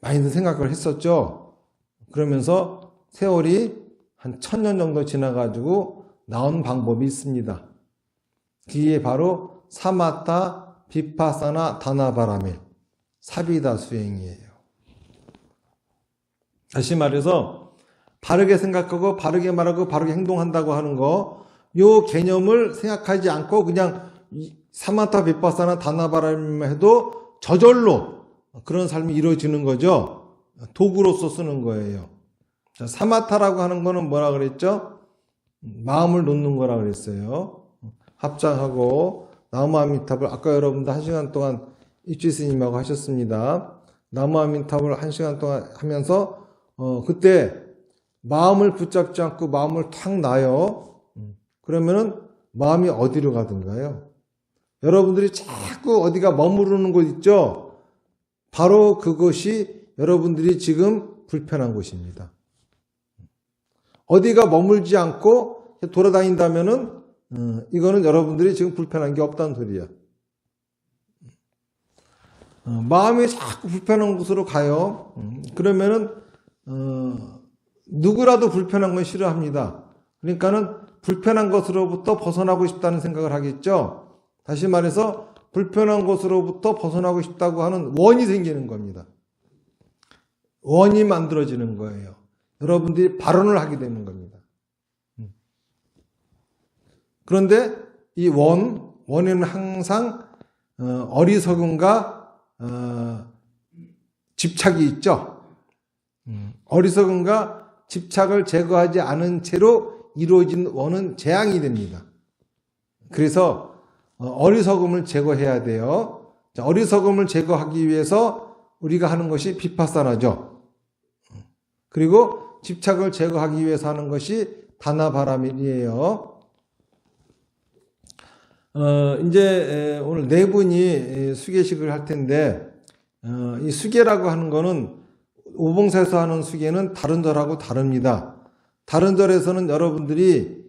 많이들 생각을 했었죠. 그러면서 세월이 한 1000년 정도 지나가지고 나온 방법이 있습니다. 그게 바로 사마타 비파사나 다나바라밀 사비다 수행이에요. 다시 말해서 바르게 생각하고 바르게 말하고 바르게 행동한다고 하는 거, 요 개념을 생각하지 않고 그냥 사마타 비파사나 다나바라밀만 해도 저절로 그런 삶이 이루어지는 거죠. 도구로서 쓰는 거예요. 자, 사마타라고 하는 거는 뭐라 그랬죠? 마음을 놓는 거라 그랬어요. 합장하고 나무아미탑을 아까 여러분들 1시간 동안 입지 스님하고 하셨습니다. 나무아미탑을 1시간 동안 하면서 그때 마음을 붙잡지 않고 마음을 탁 놔요. 그러면은 마음이 어디로 가든가요? 여러분들이 자꾸 어디가 머무르는 곳 있죠? 바로 그것이 여러분들이 지금 불편한 곳입니다. 어디가 머물지 않고 돌아다닌다면은 이거는 여러분들이 지금 불편한 게 없다는 소리야. 마음이 자꾸 불편한 곳으로 가요. 그러면은 누구라도 불편한 건 싫어합니다. 그러니까는 불편한 것으로부터 벗어나고 싶다는 생각을 하겠죠. 다시 말해서 불편한 곳으로부터 벗어나고 싶다고 하는 원이 생기는 겁니다. 원이 만들어지는 거예요. 여러분들이 발언을 하게 되는 겁니다. 그런데 이 원에는 항상 어리석음과 집착이 있죠. 어리석음과 집착을 제거하지 않은 채로 이루어진 원은 재앙이 됩니다. 그래서 어리석음을 제거해야 돼요. 자, 어리석음을 제거하기 위해서 우리가 하는 것이 비파사나죠. 그리고 집착을 제거하기 위해서 하는 것이 다나바라밀이에요. 이제 오늘 네 분이 수계식을 할 텐데, 이 수계라고 하는 거는 오봉사에서 하는 수계는 다른 절하고 다릅니다. 다른 절에서는 여러분들이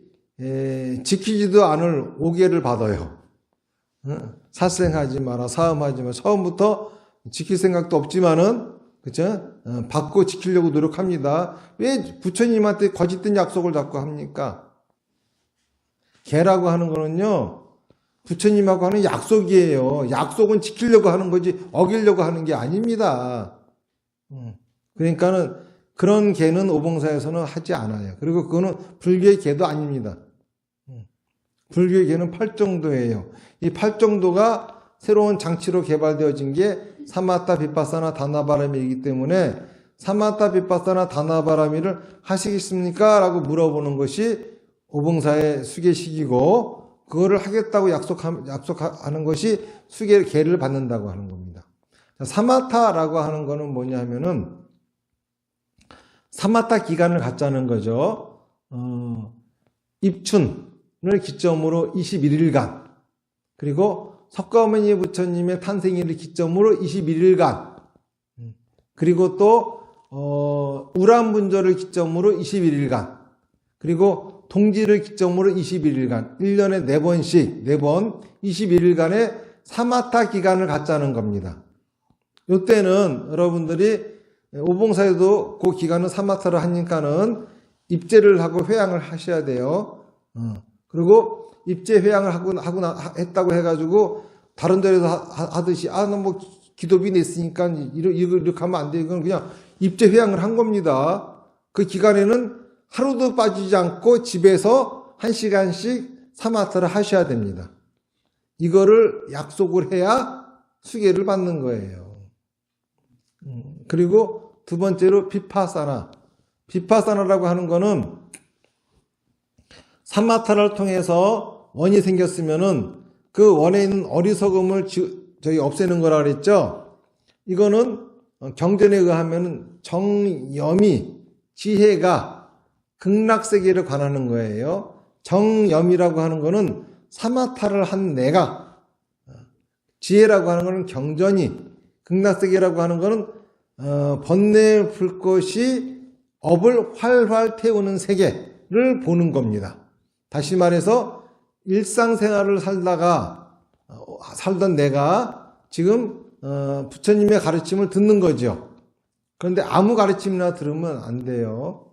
지키지도 않을 오계를 받아요. 사생하지 마라, 사음하지 마라. 처음부터 지킬 생각도 없지만은, 그쵸? 받고 지키려고 노력합니다. 왜 부처님한테 거짓된 약속을 자꾸 합니까? 계라고 하는 거는요, 부처님하고 하는 약속이에요. 약속은 지키려고 하는 거지, 어기려고 하는 게 아닙니다. 그러니까는 그런 계는 오봉사에서는 하지 않아요. 그리고 그거는 불교의 계도 아닙니다. 불교의 계는 팔정도예요. 이 팔정도가 새로운 장치로 개발되어진 게 사마타 비파사나 다나바라밀이기 때문에 사마타 비파사나 다나바라밀을 하시겠습니까? 라고 물어보는 것이 오봉사의 수계식이고, 그거를 하겠다고 약속하는 것이 수계계를 받는다고 하는 겁니다. 사마타라고 하는 거는 뭐냐면은 사마타 기간을 갖자는 거죠. 입춘을 기점으로 21일간, 그리고 석가모니 부처님의 탄생일을 기점으로 21일간, 그리고 또 우람분절을 기점으로 21일간, 그리고 동지를 기점으로 21일간, 1년에 4번씩, 4번, 21일간의 사마타 기간을 갖자는 겁니다. 이때는 여러분들이 오봉사에도 그 기간은 사마타를 하니까는 입제를 하고 회양을 하셔야 돼요. 그리고 입제 회양을 했다고 해가지고 다른 데에서 하듯이 나 뭐 기도비 냈으니까 이렇게 하면 안 돼. 이건 그냥 입제 회양을 한 겁니다. 그 기간에는 하루도 빠지지 않고 집에서 1시간씩 사마타를 하셔야 됩니다. 이거를 약속을 해야 수계를 받는 거예요. 그리고 두 번째로 비파사나. 비파사나라고 하는 거는 사마타를 통해서 원이 생겼으면은 그 원에 있는 어리석음을 저희 없애는 거라 그랬죠. 이거는 경전에 의하면 정염이 지혜가 극락세계를 관하는 거예요. 정염이라고 하는 거는 사마타를 한 내가, 지혜라고 하는 거는 경전이, 극락세계라고 하는 거는 번뇌 불꽃이 업을 활활 태우는 세계를 보는 겁니다. 다시 말해서 일상생활을 살던 내가 지금 부처님의 가르침을 듣는 거죠. 그런데 아무 가르침이나 들으면 안 돼요.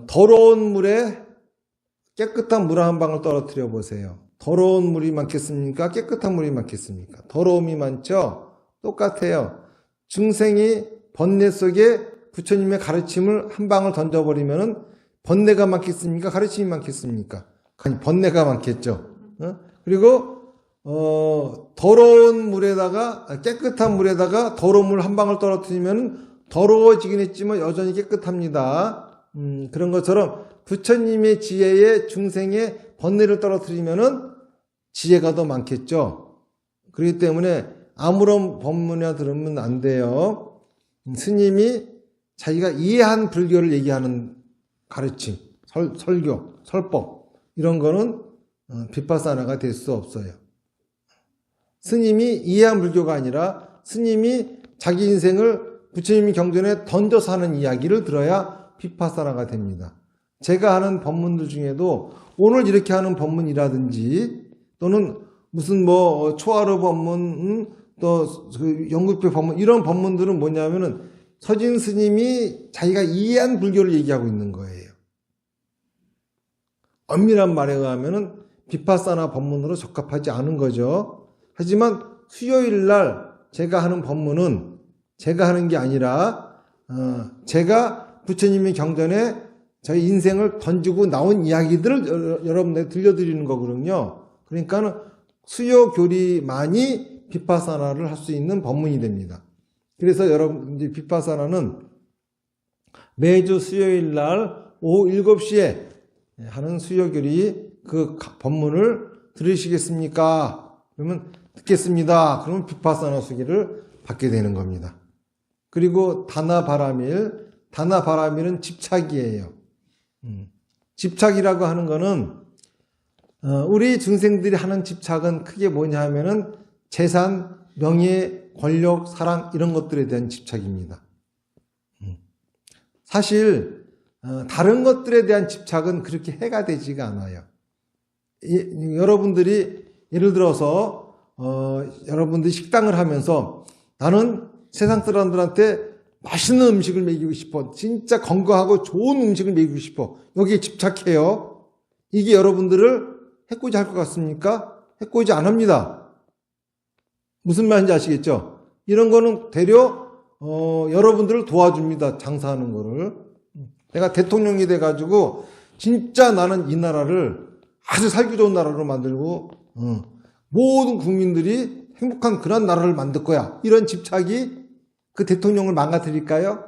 더러운 물에 깨끗한 물 한 방울 떨어뜨려 보세요. 더러운 물이 많겠습니까? 깨끗한 물이 많겠습니까? 더러움이 많죠? 똑같아요. 중생이 번뇌 속에 부처님의 가르침을 한 방울 던져버리면은 번뇌가 많겠습니까? 가르침이 많겠습니까? 아니, 번뇌가 많겠죠. 그리고 더러운 물에다가, 깨끗한 물에다가 더러운 물 한 방울 떨어뜨리면 더러워지긴 했지만 여전히 깨끗합니다. 그런 것처럼 부처님의 지혜에 중생의 번뇌를 떨어뜨리면은 지혜가 더 많겠죠. 그렇기 때문에 아무런 법문이나 들으면 안 돼요. 스님이 자기가 이해한 불교를 얘기하는 가르침, 설교, 설법, 이런 거는 비파사나가 될 수 없어요. 스님이 이해한 불교가 아니라 스님이 자기 인생을 부처님이 경전에 던져서 하는 이야기를 들어야 비파사나가 됩니다. 제가 하는 법문들 중에도 오늘 이렇게 하는 법문이라든지 또는 무슨 뭐 초하루 법문, 또 영국표 법문, 이런 법문들은 뭐냐면은 서진 스님이 자기가 이해한 불교를 얘기하고 있는 거예요. 엄밀한 말에 의하면은 비파사나 법문으로 적합하지 않은 거죠. 하지만 수요일 날 제가 하는 법문은 제가 하는 게 아니라 제가 부처님의 경전에 저희 인생을 던지고 나온 이야기들을 여러분들에게 들려드리는 거거든요. 그러니까 수요 교리만이 비파사나를 할 수 있는 법문이 됩니다. 그래서 여러분 이제 비파사나는 매주 수요일 날 오후 7시에 하는 수요 교리 그 법문을 들으시겠습니까? 그러면 듣겠습니다. 그러면 비파사나 수기를 받게 되는 겁니다. 그리고 다나바라밀은 집착이에요. 집착이라고 하는 거는 우리 중생들이 하는 집착은 크게 뭐냐 하면은 재산, 명예, 권력, 사랑 이런 것들에 대한 집착입니다. 사실 다른 것들에 대한 집착은 그렇게 해가 되지가 않아요. 여러분들이 예를 들어서 여러분들이 식당을 하면서 나는 세상 사람들한테 맛있는 음식을 먹이고 싶어. 진짜 건강하고 좋은 음식을 먹이고 싶어. 여기에 집착해요. 이게 여러분들을 해코지 할 것 같습니까? 해코지 안 합니다. 무슨 말인지 아시겠죠? 이런 거는 되려 여러분들을 도와줍니다. 장사하는 거를. 내가 대통령이 돼가지고 진짜 나는 이 나라를 아주 살기 좋은 나라로 만들고 모든 국민들이 행복한 그런 나라를 만들 거야. 이런 집착이 그 대통령을 망가뜨릴까요?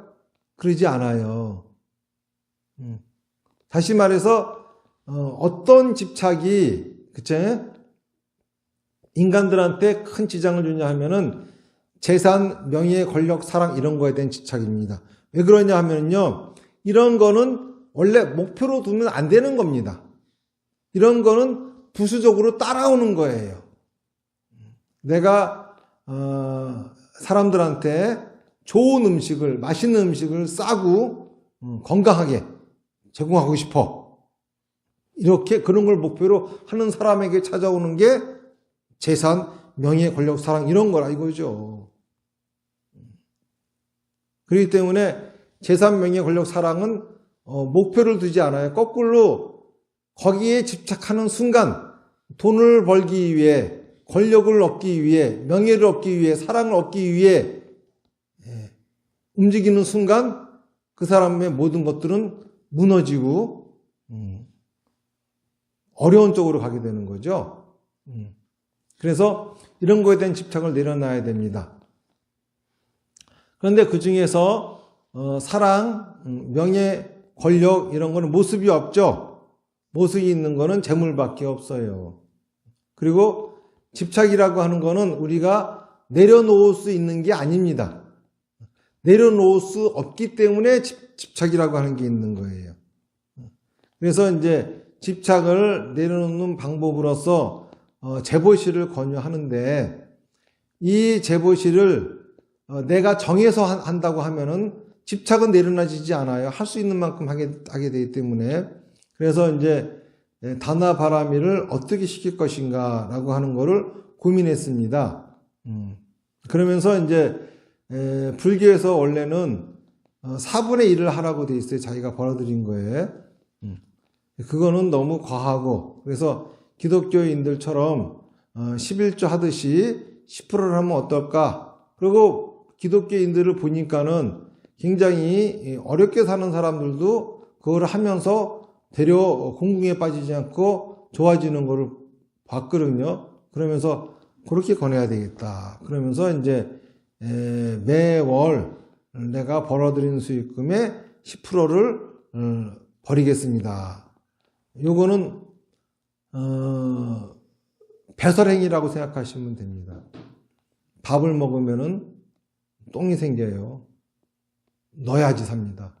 그러지 않아요. 다시 말해서 어떤 집착이 그쵸? 인간들한테 큰 지장을 주냐 하면은 재산, 명예, 권력, 사랑 이런 거에 대한 집착입니다. 왜 그러냐 하면요, 이런 거는 원래 목표로 두면 안 되는 겁니다. 이런 거는 부수적으로 따라오는 거예요. 내가 사람들한테 좋은 음식을, 맛있는 음식을 싸고 건강하게 제공하고 싶어. 이렇게 그런 걸 목표로 하는 사람에게 찾아오는 게 재산, 명예, 권력, 사랑 이런 거라 이거죠. 그렇기 때문에 재산, 명예, 권력, 사랑은 목표를 두지 않아요. 거꾸로 거기에 집착하는 순간 돈을 벌기 위해, 권력을 얻기 위해, 명예를 얻기 위해, 사랑을 얻기 위해 움직이는 순간 그 사람의 모든 것들은 무너지고 어려운 쪽으로 가게 되는 거죠. 그래서 이런 거에 대한 집착을 내려놔야 됩니다. 그런데 그 중에서 사랑, 명예, 권력 이런 거는 모습이 없죠. 모습이 있는 거는 재물밖에 없어요. 그리고 집착이라고 하는 거는 우리가 내려놓을 수 있는 게 아닙니다. 내려놓을 수 없기 때문에 집착이라고 하는 게 있는 거예요. 그래서 이제 집착을 내려놓는 방법으로서 재보시를 권유하는데, 이 재보시를 내가 정해서 한다고 하면은 집착은 내려놔지지 않아요. 할 수 있는 만큼 하게 되기 때문에. 그래서 이제 다나바라미를 어떻게 시킬 것인가 라고 하는 거를 고민했습니다. 그러면서 이제 불교에서 원래는 4분의 1을 하라고 돼 있어요. 자기가 벌어들인 거에. 그거는 너무 과하고, 그래서 기독교인들처럼 11조 하듯이 10%를 하면 어떨까? 그리고 기독교인들을 보니까는 굉장히 어렵게 사는 사람들도 그걸 하면서 되려 공궁에 빠지지 않고 좋아지는 거를 봤거든요. 그러면서 그렇게 권해야 되겠다. 그러면서 이제 매월 내가 벌어들인 수익금의 10%를 버리겠습니다. 요거는 배설행위라고 생각하시면 됩니다. 밥을 먹으면은 똥이 생겨요. 넣어야지 삽니다.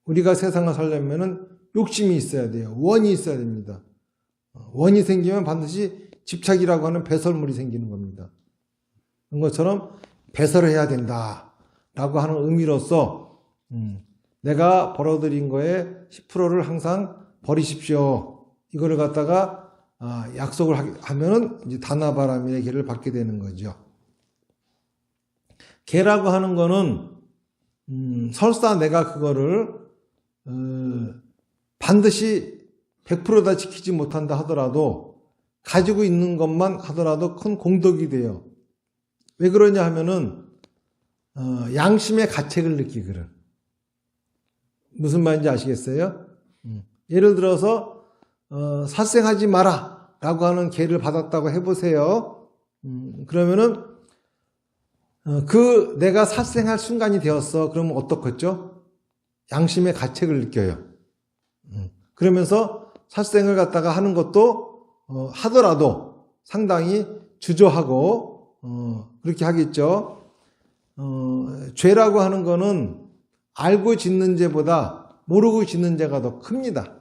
우리가 세상을 살려면은 욕심이 있어야 돼요. 원이 있어야 됩니다. 원이 생기면 반드시 집착이라고 하는 배설물이 생기는 겁니다. 그런 것처럼 배설을 해야 된다라고 하는 의미로서 내가 벌어들인 거에 10%를 항상 버리십시오. 이거를 갖다가 약속을 하면은 이제 다나바라미의 계를 받게 되는 거죠. 계라고 하는 거는 설사 내가 그거를 반드시 100% 다 지키지 못한다 하더라도 가지고 있는 것만 하더라도 큰 공덕이 돼요. 왜 그러냐 하면은 양심의 가책을 느끼거든. 무슨 말인지 아시겠어요? 예를 들어서 살생하지 마라 라고 하는 계를 받았다고 해보세요. 그러면은 내가 살생할 순간이 되었어. 그러면 어떻겠죠? 양심의 가책을 느껴요. 그러면서 살생을 갖다가 하는 것도 하더라도 상당히 주저하고 그렇게 하겠죠. 죄라고 하는 거는 알고 짓는 죄보다 모르고 짓는 죄가 더 큽니다.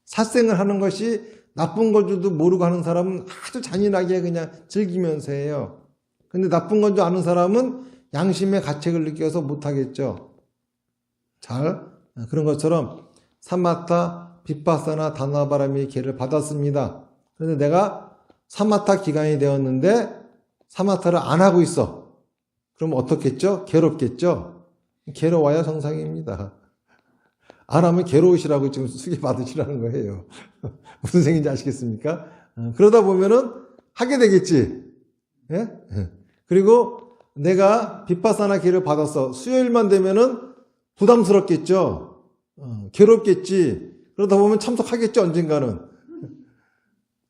살생을 하는 것이 나쁜 건 줄도 모르고 하는 사람은 아주 잔인하게 그냥 즐기면서 해요. 근데 나쁜 건 줄 아는 사람은 양심의 가책을 느껴서 못하겠죠. 그런 것처럼 사마타, 빗바사나 다나바라미의 계를 받았습니다. 그런데 내가 사마타 기간이 되었는데 사마타를 안 하고 있어. 그럼 어떻겠죠? 괴롭겠죠? 괴로워야 정상입니다. 안 하면 괴로우시라고 지금 수기 받으시라는 거예요. 무슨 생인지 아시겠습니까? 그러다 보면은 하게 되겠지. 예? 그리고 내가 빗바사나 계를 받았어. 수요일만 되면은 부담스럽겠죠. 괴롭겠지. 그러다 보면 참석하겠죠, 언젠가는.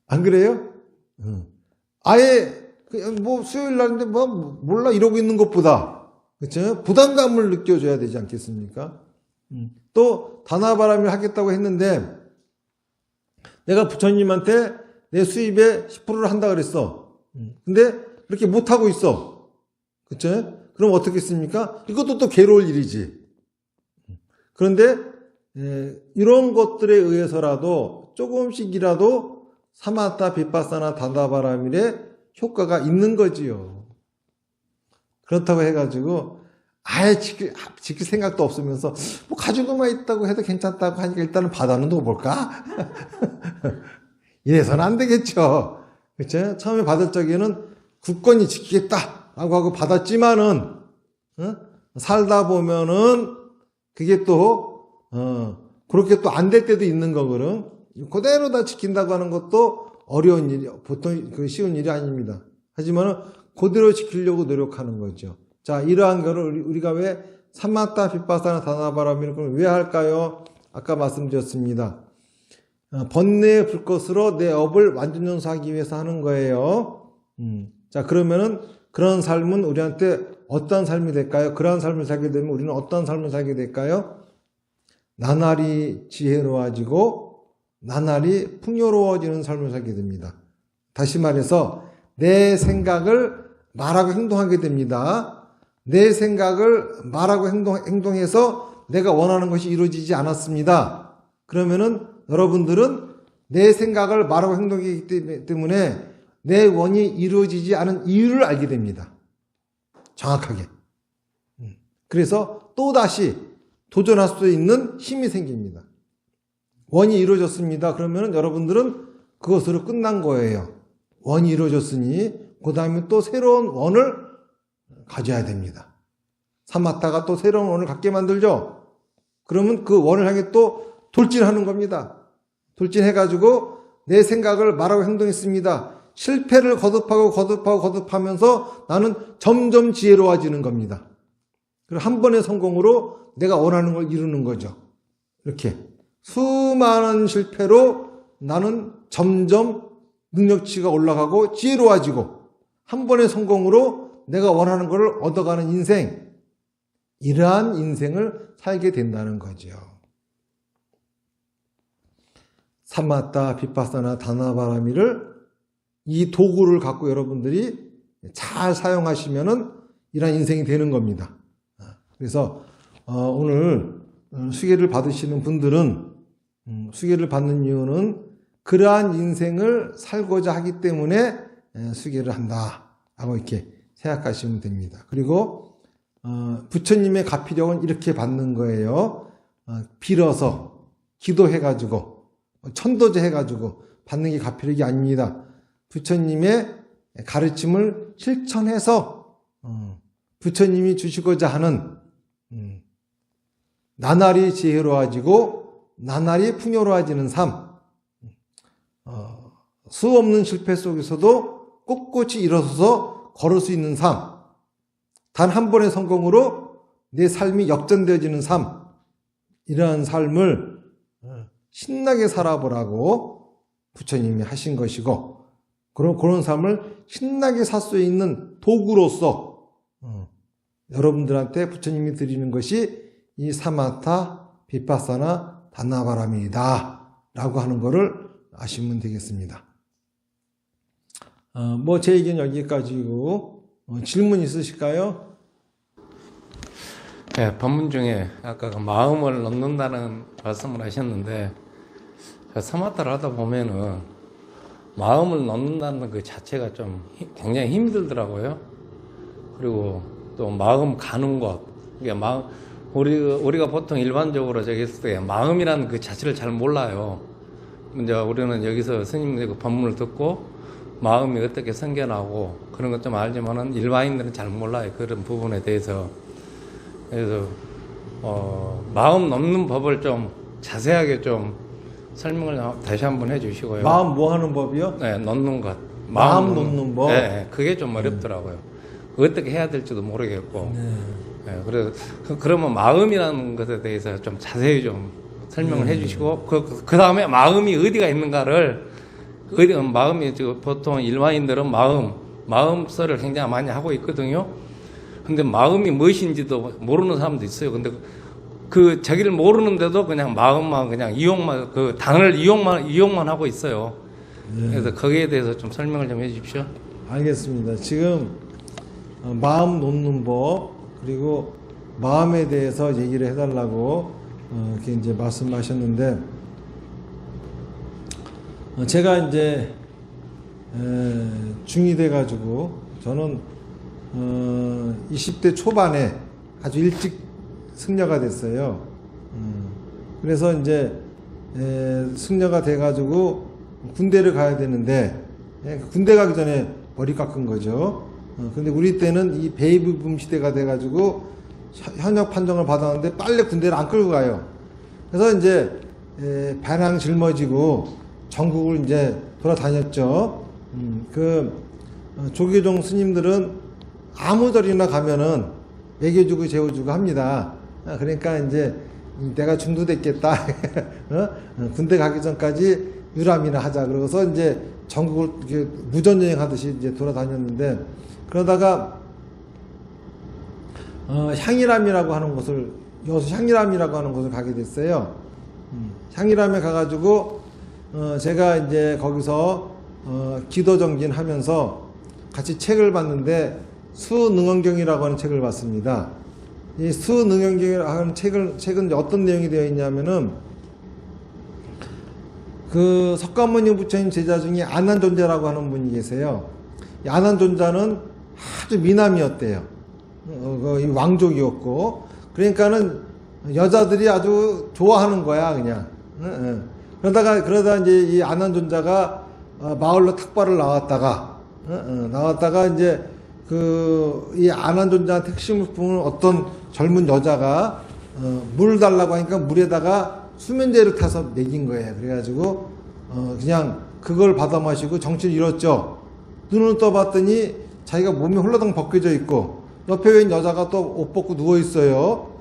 안 그래요? 아예 뭐 수요일 날인데 뭐 몰라 이러고 있는 것보다, 그렇죠? 부담감을 느껴줘야 되지 않겠습니까? 또 다나바라미를 하겠다고 했는데 내가 부처님한테 내 수입의 10%를 한다 그랬어. 근데 그렇게 못하고 있어. 그쵸? 그럼 어떻게 했습니까? 이것도 또 괴로울 일이지. 그런데 이런 것들에 의해서라도 조금씩이라도 사마타 비파사나 다다바라밀의 효과가 있는 거지요. 그렇다고 해가지고 아예 지킬 생각도 없으면서 뭐 가지고만 있다고 해도 괜찮다고 하니까 일단은 받아는 두고 볼까? 이래서는 안 되겠죠. 그쵸? 처음에 받을 적에는 굳건히 지키겠다라고 하고 받았지만은 살다 보면은 그게 또 그렇게 또 안 될 때도 있는 거거든. 그대로 다 지킨다고 하는 것도 어려운 일이 보통 쉬운 일이 아닙니다. 하지만은 그대로 지키려고 노력하는 거죠. 자, 이러한 거를 우리가 왜 사마타 비파사나 다나바라밀을 왜 할까요? 아까 말씀드렸습니다. 번뇌의 불꽃으로 내 업을 완전연수하기 위해서 하는 거예요. 자, 그러면은 그런 삶은 우리한테 어떤 삶이 될까요? 그러한 삶을 살게 되면 우리는 어떤 삶을 살게 될까요? 나날이 지혜로워지고 나날이 풍요로워지는 삶을 살게 됩니다. 다시 말해서 내 생각을 말하고 행동하게 됩니다. 내 생각을 말하고 행동해서 내가 원하는 것이 이루어지지 않았습니다. 그러면은 여러분들은 내 생각을 말하고 행동하기 때문에 내 원이 이루어지지 않은 이유를 알게 됩니다. 정확하게. 그래서 또다시 도전할 수 있는 힘이 생깁니다. 원이 이루어졌습니다. 그러면 여러분들은 그것으로 끝난 거예요. 원이 이루어졌으니 그 다음에 또 새로운 원을 가져야 됩니다. 사마타가 또 새로운 원을 갖게 만들죠. 그러면 그 원을 향해 또 돌진하는 겁니다. 돌진해가지고 내 생각을 말하고 행동했습니다. 실패를 거듭하면서 나는 점점 지혜로워지는 겁니다. 그리고 한 번의 성공으로 내가 원하는 걸 이루는 거죠. 이렇게 수많은 실패로 나는 점점 능력치가 올라가고 지혜로워지고 한 번의 성공으로 내가 원하는 걸 얻어가는 인생, 이러한 인생을 살게 된다는 거죠. 사마타 비파사나 다나바라밀을 이 도구를 갖고 여러분들이 잘 사용하시면은 이러한 인생이 되는 겁니다. 그래서 오늘 수계를 받으시는 분들은 수계를 받는 이유는 그러한 인생을 살고자 하기 때문에 수계를 한다 하고 이렇게 생각하시면 됩니다. 그리고 부처님의 가피력은 이렇게 받는 거예요. 빌어서 기도해가지고 천도제 해가지고 받는 게 가피력이 아닙니다. 부처님의 가르침을 실천해서 부처님이 주시고자 하는 나날이 지혜로워지고 나날이 풍요로워지는 삶, 수없는 실패 속에서도 꼿꼿이 일어서서 걸을 수 있는 삶, 단 한 번의 성공으로 내 삶이 역전되어지는 삶, 이러한 삶을 신나게 살아보라고 부처님이 하신 것이고, 그런 삶을 신나게 살 수 있는 도구로서 여러분들한테 부처님이 드리는 것이 이 사마타 비파사나 다나바라밀이다 라고 하는 거를 아시면 되겠습니다. 뭐 제 얘기는 여기까지고 질문 있으실까요? 네, 법문 중에 아까 그 마음을 넣는다는 말씀을 하셨는데, 사마타를 하다 보면은 마음을 넣는다는 그 자체가 좀 굉장히 힘들더라고요. 그리고 또 마음 가는 것, 그러니까 마음, 우리가 보통 일반적으로 저기 했을 때 마음이라는 그 자체를 잘 몰라요. 이제 우리는 여기서 스님의 그 법문을 듣고 마음이 어떻게 생겨나고 그런 것 좀 알지만은 일반인들은 잘 몰라요. 그런 부분에 대해서. 그래서 마음 넣는 법을 좀 자세하게 좀 설명을 다시 한번 해주시고요. 마음 뭐 하는 법이요? 네, 넣는 것. 마음 넣는 법. 네, 그게 좀 어렵더라고요. 어떻게 해야 될지도 모르겠고. 네, 그래서 그러면 마음이라는 것에 대해서 좀 자세히 좀 설명을 해주시고 그 다음에 마음이 어디가 있는가를 마음이 보통 일반인들은 마음설을 굉장히 많이 하고 있거든요. 근데 마음이 무엇인지도 모르는 사람도 있어요. 근데 그 자기를 모르는데도 그냥 마음만 그냥 이용만 그 단어를 이용만 하고 있어요. 그래서 거기에 대해서 좀 설명을 좀 해주십시오. 알겠습니다. 지금 마음 놓는 법 그리고 마음에 대해서 얘기를 해달라고 이렇게 이제 말씀하셨는데 제가 이제 중이 돼가지고 저는 20대 초반에 아주 일찍 승려가 됐어요. 그래서 이제 승려가 돼가지고 군대를 가야 되는데 군대 가기 전에 머리 깎은 거죠. 근데 우리 때는 이 베이비붐 시대가 돼가지고 현역 판정을 받았는데 빨리 군대를 안 끌고 가요. 그래서 이제 반항 짊어지고 전국을 이제 돌아다녔죠. 조계종 스님들은 아무 절이나 가면은 먹여주고 재워주고 합니다. 그러니까 이제 내가 중도됐겠다. 군대 가기 전까지 유람이나 하자. 그러고서 이제 전국을 이렇게 무전여행 하듯이 이제 돌아다녔는데 그러다가 향일암이라고 하는 곳을 여수 향일암이라고 하는 곳을 가게 됐어요. 향일암에 가가지고 제가 이제 거기서 기도정진하면서 같이 책을 봤는데 수능언경이라고 하는 책을 봤습니다. 이 수능언경이라고 하는 책은 어떤 내용이 되어 있냐면은 그 석가모니 부처님 제자 중에 안한존자라고 하는 분이 계세요. 이 안한존자는 아주 미남이었대요. 이 왕족이었고 그러니까는 여자들이 아주 좋아하는 거야 그냥. 그러다 이제 이 안한존자가 마을로 탁발을 나왔다가 이제 이 안한존자한테 핵심을 품은 어떤 젊은 여자가 물을 달라고 하니까 물에다가 수면제를 타서 먹인 거예요. 그래가지고 그냥 그걸 받아 마시고 정신을 잃었죠. 눈을 떠봤더니 자기가 몸이 홀라당 벗겨져 있고 옆에 웬 여자가 또 옷 벗고 누워 있어요.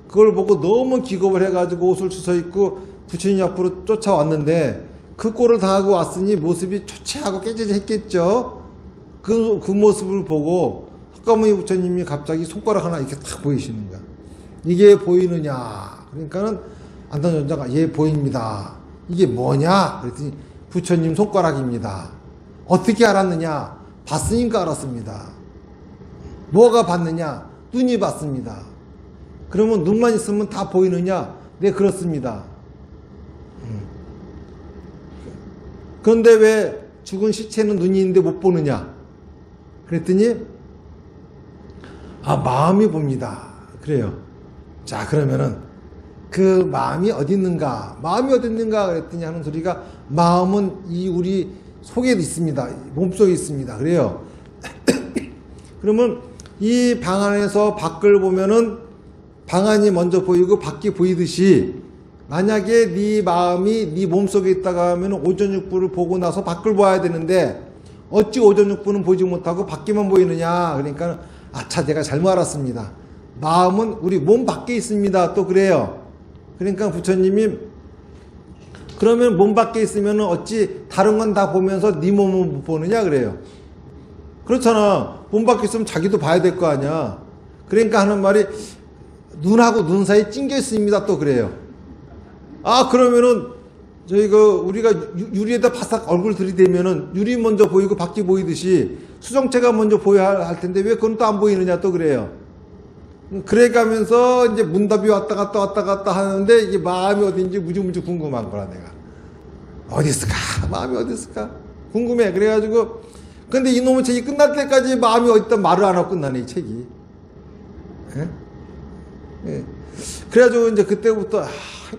그걸 보고 너무 기겁을 해가지고 옷을 주워 입고 부처님 앞으로 쫓아왔는데 그 꼴을 당하고 왔으니 모습이 초췌하고 깨지했겠죠. 그 모습을 보고 석가모니 부처님이 갑자기 손가락 하나 이렇게 딱 보이시는 거야. 이게 보이느냐? 그러니까는 안단존자가 예 보입니다. 이게 뭐냐? 그랬더니 부처님 손가락입니다. 어떻게 알았느냐? 봤으니까 알았습니다. 뭐가 봤느냐? 눈이 봤습니다. 그러면 눈만 있으면 다 보이느냐? 네 그렇습니다. 그런데 왜 죽은 시체는 눈이 있는데 못 보느냐? 그랬더니 마음이 봅니다. 그래요. 자 그러면은 그 마음이 어디 있는가? 마음이 어디 있는가? 그랬더니 하는 소리가 마음은 이 우리 속에 있습니다. 몸속에 있습니다. 그래요. 그러면 이 방 안에서 밖을 보면은 방 안이 먼저 보이고 밖이 보이듯이 만약에 네 마음이 네 몸속에 있다가 하면 오전육부를 보고 나서 밖을 봐야 되는데 어찌 오전육부는 보지 못하고 밖에만 보이느냐? 그러니까 아차 내가 잘못 알았습니다. 마음은 우리 몸 밖에 있습니다. 또 그래요. 그러니까 부처님이 그러면 몸 밖에 있으면 어찌 다른 건 다 보면서 네 몸은 못 보느냐 그래요. 그렇잖아. 몸 밖에 있으면 자기도 봐야 될 거 아니야. 그러니까 하는 말이 눈하고 눈 사이 찡겨 있습니다. 또 그래요. 그러면은 우리가 유리에다 바싹 얼굴 들이대면은 유리 먼저 보이고 밖이 보이듯이 수정체가 먼저 보여야 할 텐데 왜 그건 또 안 보이느냐 또 그래요. 그래 가면서 이제 문답이 왔다 갔다 하는데 이게 마음이 어딘지 무지무지 궁금한 거라 내가. 어디 있을까? 마음이 어디 있을까? 궁금해. 그래가지고 근데 이놈의 책이 끝날 때까지 마음이 어디 있다 말을 안 하고 끝나네 이 책이. 예. 그래가지고 이제 그때부터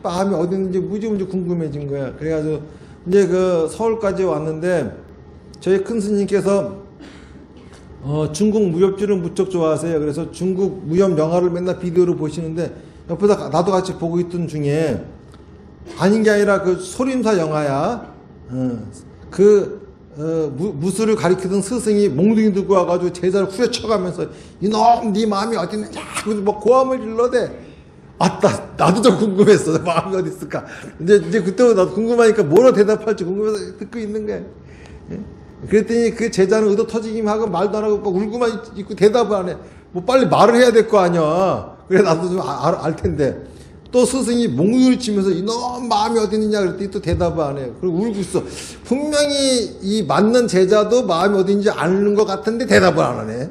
마음이 어디 있는지 무지무지 궁금해진 거야. 그래가지고 이제 그 서울까지 왔는데 저희 큰 스님께서 중국 무협지를 무척 좋아하세요. 그래서 중국 무협 영화를 맨날 비디오로 보시는데 옆에서 나도 같이 보고 있던 중에 아닌 게 아니라 그 소림사 영화야. 무술을 가리키던 스승이 몽둥이 들고 와가지고 제자를 후려쳐가면서 이놈 네 마음이 어디 있느냐 그래서 막 고함을 질러대. 나도 좀 궁금했어. 마음이 어디 있을까. 이제 그때부터 나도 궁금하니까 뭐라 대답할지 궁금해서 듣고 있는 거야. 그랬더니 그 제자는 의도 터지기만 하고 말도 안 하고 막 울고만 있고 대답을 안 해. 뭐 빨리 말을 해야 될 거 아니야. 그래 나도 좀 알 텐데. 또 스승이 몽유를 치면서 이놈 마음이 어디 있느냐 그랬더니 또 대답을 안 해요. 그리고 울고 있어. 분명히 이 맞는 제자도 마음이 어디 있는지 아는 것 같은데 대답을 안 하네.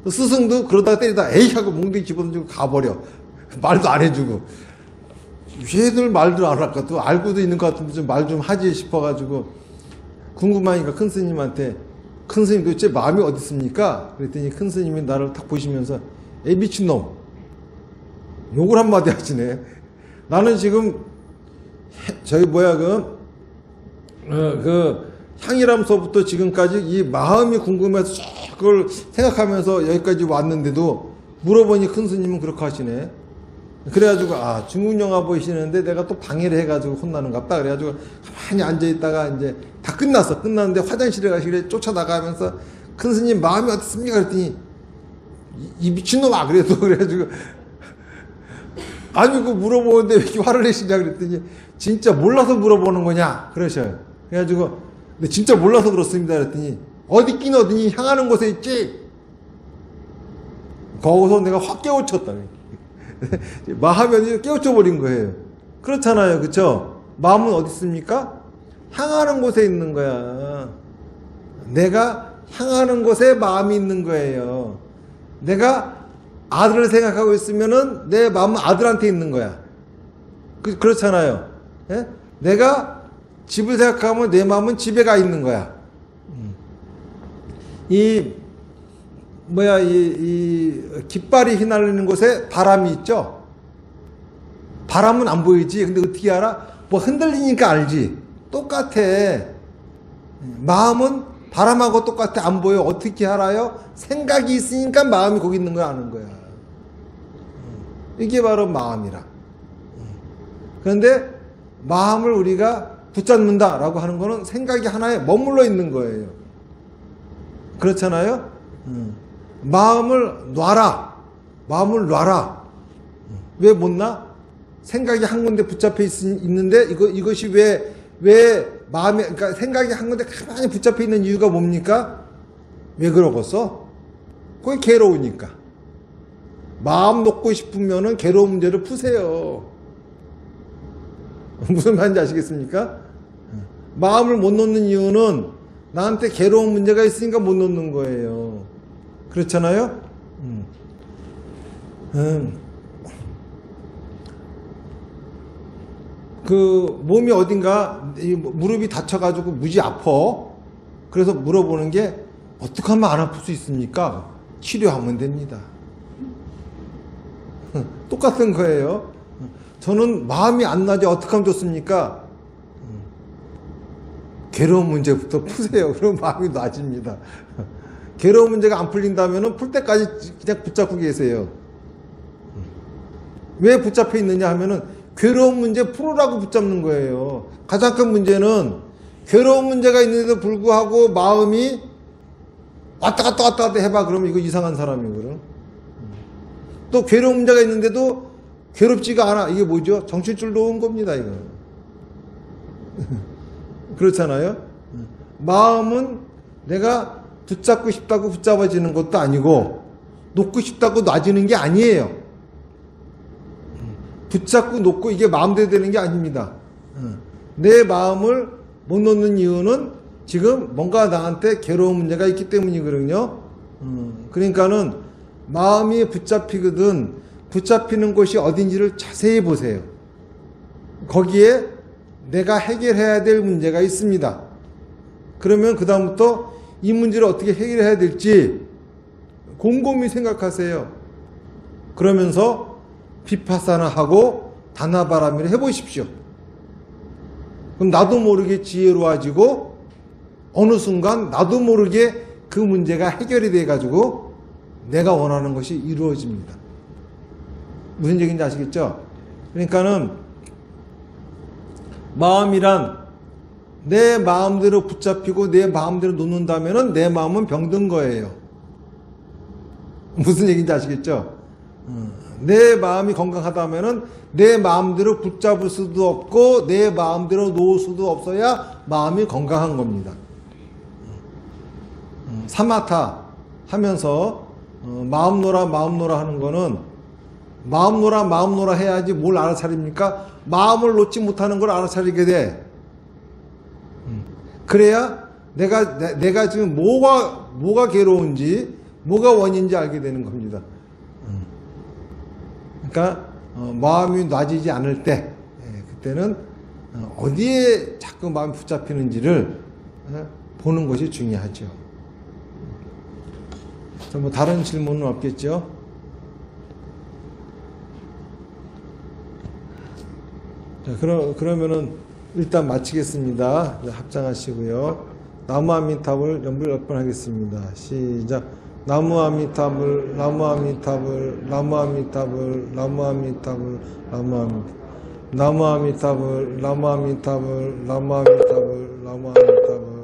또 스승도 그러다가 때리다 에이 하고 몽둥이 집어던지고 가버려. 말도 안 해주고. 얘들 말도 안 할까? 또 알고도 있는 것 같은데 좀 말 좀 하지 싶어가지고 궁금하니까 큰 스님한테 큰 스님 도대체 마음이 어디 있습니까? 그랬더니 큰 스님이 나를 딱 보시면서 에이 미친놈 욕을 한마디 하시네. 나는 지금 저희 뭐야 그 향이람서부터 지금까지 이 마음이 궁금해서 그걸 생각하면서 여기까지 왔는데도 물어보니 큰 스님은 그렇게 하시네. 그래가지고 중국 영화 보시는데 내가 또 방해를 해가지고 혼나는갑다. 그래가지고 가만히 앉아있다가 이제 다 끝났는데 화장실에 가시길래 쫓아나가면서 큰 스님 마음이 어떻습니까? 그랬더니 이 미친놈아 그래도 그래가지고 아니 그 물어보는데 왜 이렇게 화를 내시냐 그랬더니 진짜 몰라서 물어보는 거냐 그러셔요. 그래가지고 근데 진짜 몰라서 그렇습니다 그랬더니 어디 있긴 어디니 향하는 곳에 있지. 거기서 내가 확 깨우쳤다. 마하면이 깨우쳐 버린 거예요. 그렇잖아요. 그쵸? 마음은 어디 있습니까? 향하는 곳에 있는 거야. 내가 향하는 곳에 마음이 있는 거예요. 내가 아들을 생각하고 있으면은 내 마음은 아들한테 있는 거야. 그렇잖아요. 예? 내가 집을 생각하면 내 마음은 집에 가 있는 거야. 이 깃발이 휘날리는 곳에 바람이 있죠? 바람은 안 보이지. 근데 어떻게 알아? 뭐 흔들리니까 알지. 똑같아. 마음은 바람하고 똑같아. 안 보여. 어떻게 알아요? 생각이 있으니까 마음이 거기 있는 걸 아는 거야. 이게 바로 마음이라. 그런데 마음을 우리가 붙잡는다라고 하는 거는 생각이 하나에 머물러 있는 거예요. 그렇잖아요? 마음을 놔라. 마음을 놔라. 왜 못 놔? 생각이 한 군데 붙잡혀 있는데 이것이 왜 마음에 그러니까 생각이 한 군데 가만히 붙잡혀 있는 이유가 뭡니까? 왜 그러겠어? 그게 괴로우니까. 마음 놓고 싶으면은 괴로운 문제를 푸세요. 무슨 말인지 아시겠습니까? 마음을 못 놓는 이유는 나한테 괴로운 문제가 있으니까 못 놓는 거예요. 그렇잖아요? 그 몸이 어딘가 무릎이 다쳐가지고 무지 아파. 그래서 물어보는 게 어떻게 하면 안 아플 수 있습니까? 치료하면 됩니다. 똑같은 거예요. 저는 마음이 안 나지 어떻게 하면 좋습니까? 괴로운 문제부터 푸세요. 그럼 마음이 나아집니다. 괴로운 문제가 안 풀린다면 풀 때까지 그냥 붙잡고 계세요. 왜 붙잡혀 있느냐 하면은 괴로운 문제 풀으라고 붙잡는 거예요. 가장 큰 문제는 괴로운 문제가 있는데도 불구하고 마음이 왔다 갔다 해봐. 그러면 이거 이상한 사람이거든. 또 괴로운 문제가 있는데도 괴롭지가 않아. 이게 뭐죠? 정신줄 놓은 겁니다, 이거. 그렇잖아요? 마음은 내가 붙잡고 싶다고 붙잡아지는 것도 아니고 놓고 싶다고 놔지는 게 아니에요. 붙잡고 놓고 이게 마음대로 되는 게 아닙니다. 내 마음을 못 놓는 이유는 지금 뭔가 나한테 괴로운 문제가 있기 때문이거든요. 그러니까는 마음이 붙잡히거든 붙잡히는 곳이 어딘지를 자세히 보세요. 거기에 내가 해결해야 될 문제가 있습니다. 그러면 그 다음부터 이 문제를 어떻게 해결해야 될지 곰곰이 생각하세요. 그러면서 비파사나하고 다나바라미를 해보십시오. 그럼 나도 모르게 지혜로워지고 어느 순간 나도 모르게 그 문제가 해결이 돼가지고 내가 원하는 것이 이루어집니다. 무슨 얘기인지 아시겠죠? 그러니까는 마음이란 내 마음대로 붙잡히고 내 마음대로 놓는다면은 내 마음은 병든 거예요. 무슨 얘기인지 아시겠죠? 내 마음이 건강하다면은 내 마음대로 붙잡을 수도 없고 내 마음대로 놓을 수도 없어야 마음이 건강한 겁니다. 사마타 하면서 마음 놓으라 하는 거는 마음 놓라 해야지 뭘 알아차립니까? 마음을 놓지 못하는 걸 알아차리게 돼. 그래야 내가 지금 뭐가 괴로운지, 뭐가 원인지 알게 되는 겁니다. 그러니까 마음이 놔지지 않을 때, 그때는 어디에 자꾸 마음이 붙잡히는지를 보는 것이 중요하죠. 뭐 다른 질문은 없겠죠? 자, 그러면은 일단 마치겠습니다. 합장하시고요. 나무아미타불 연불 몇 번 하겠습니다. 시작. 나무아미타불, 나무아미타불, 나무아미타불, 나무아미타불, 나무아미타불, 나무아미타불, 나무아미타불, 나무아미타불, 나무아미타불.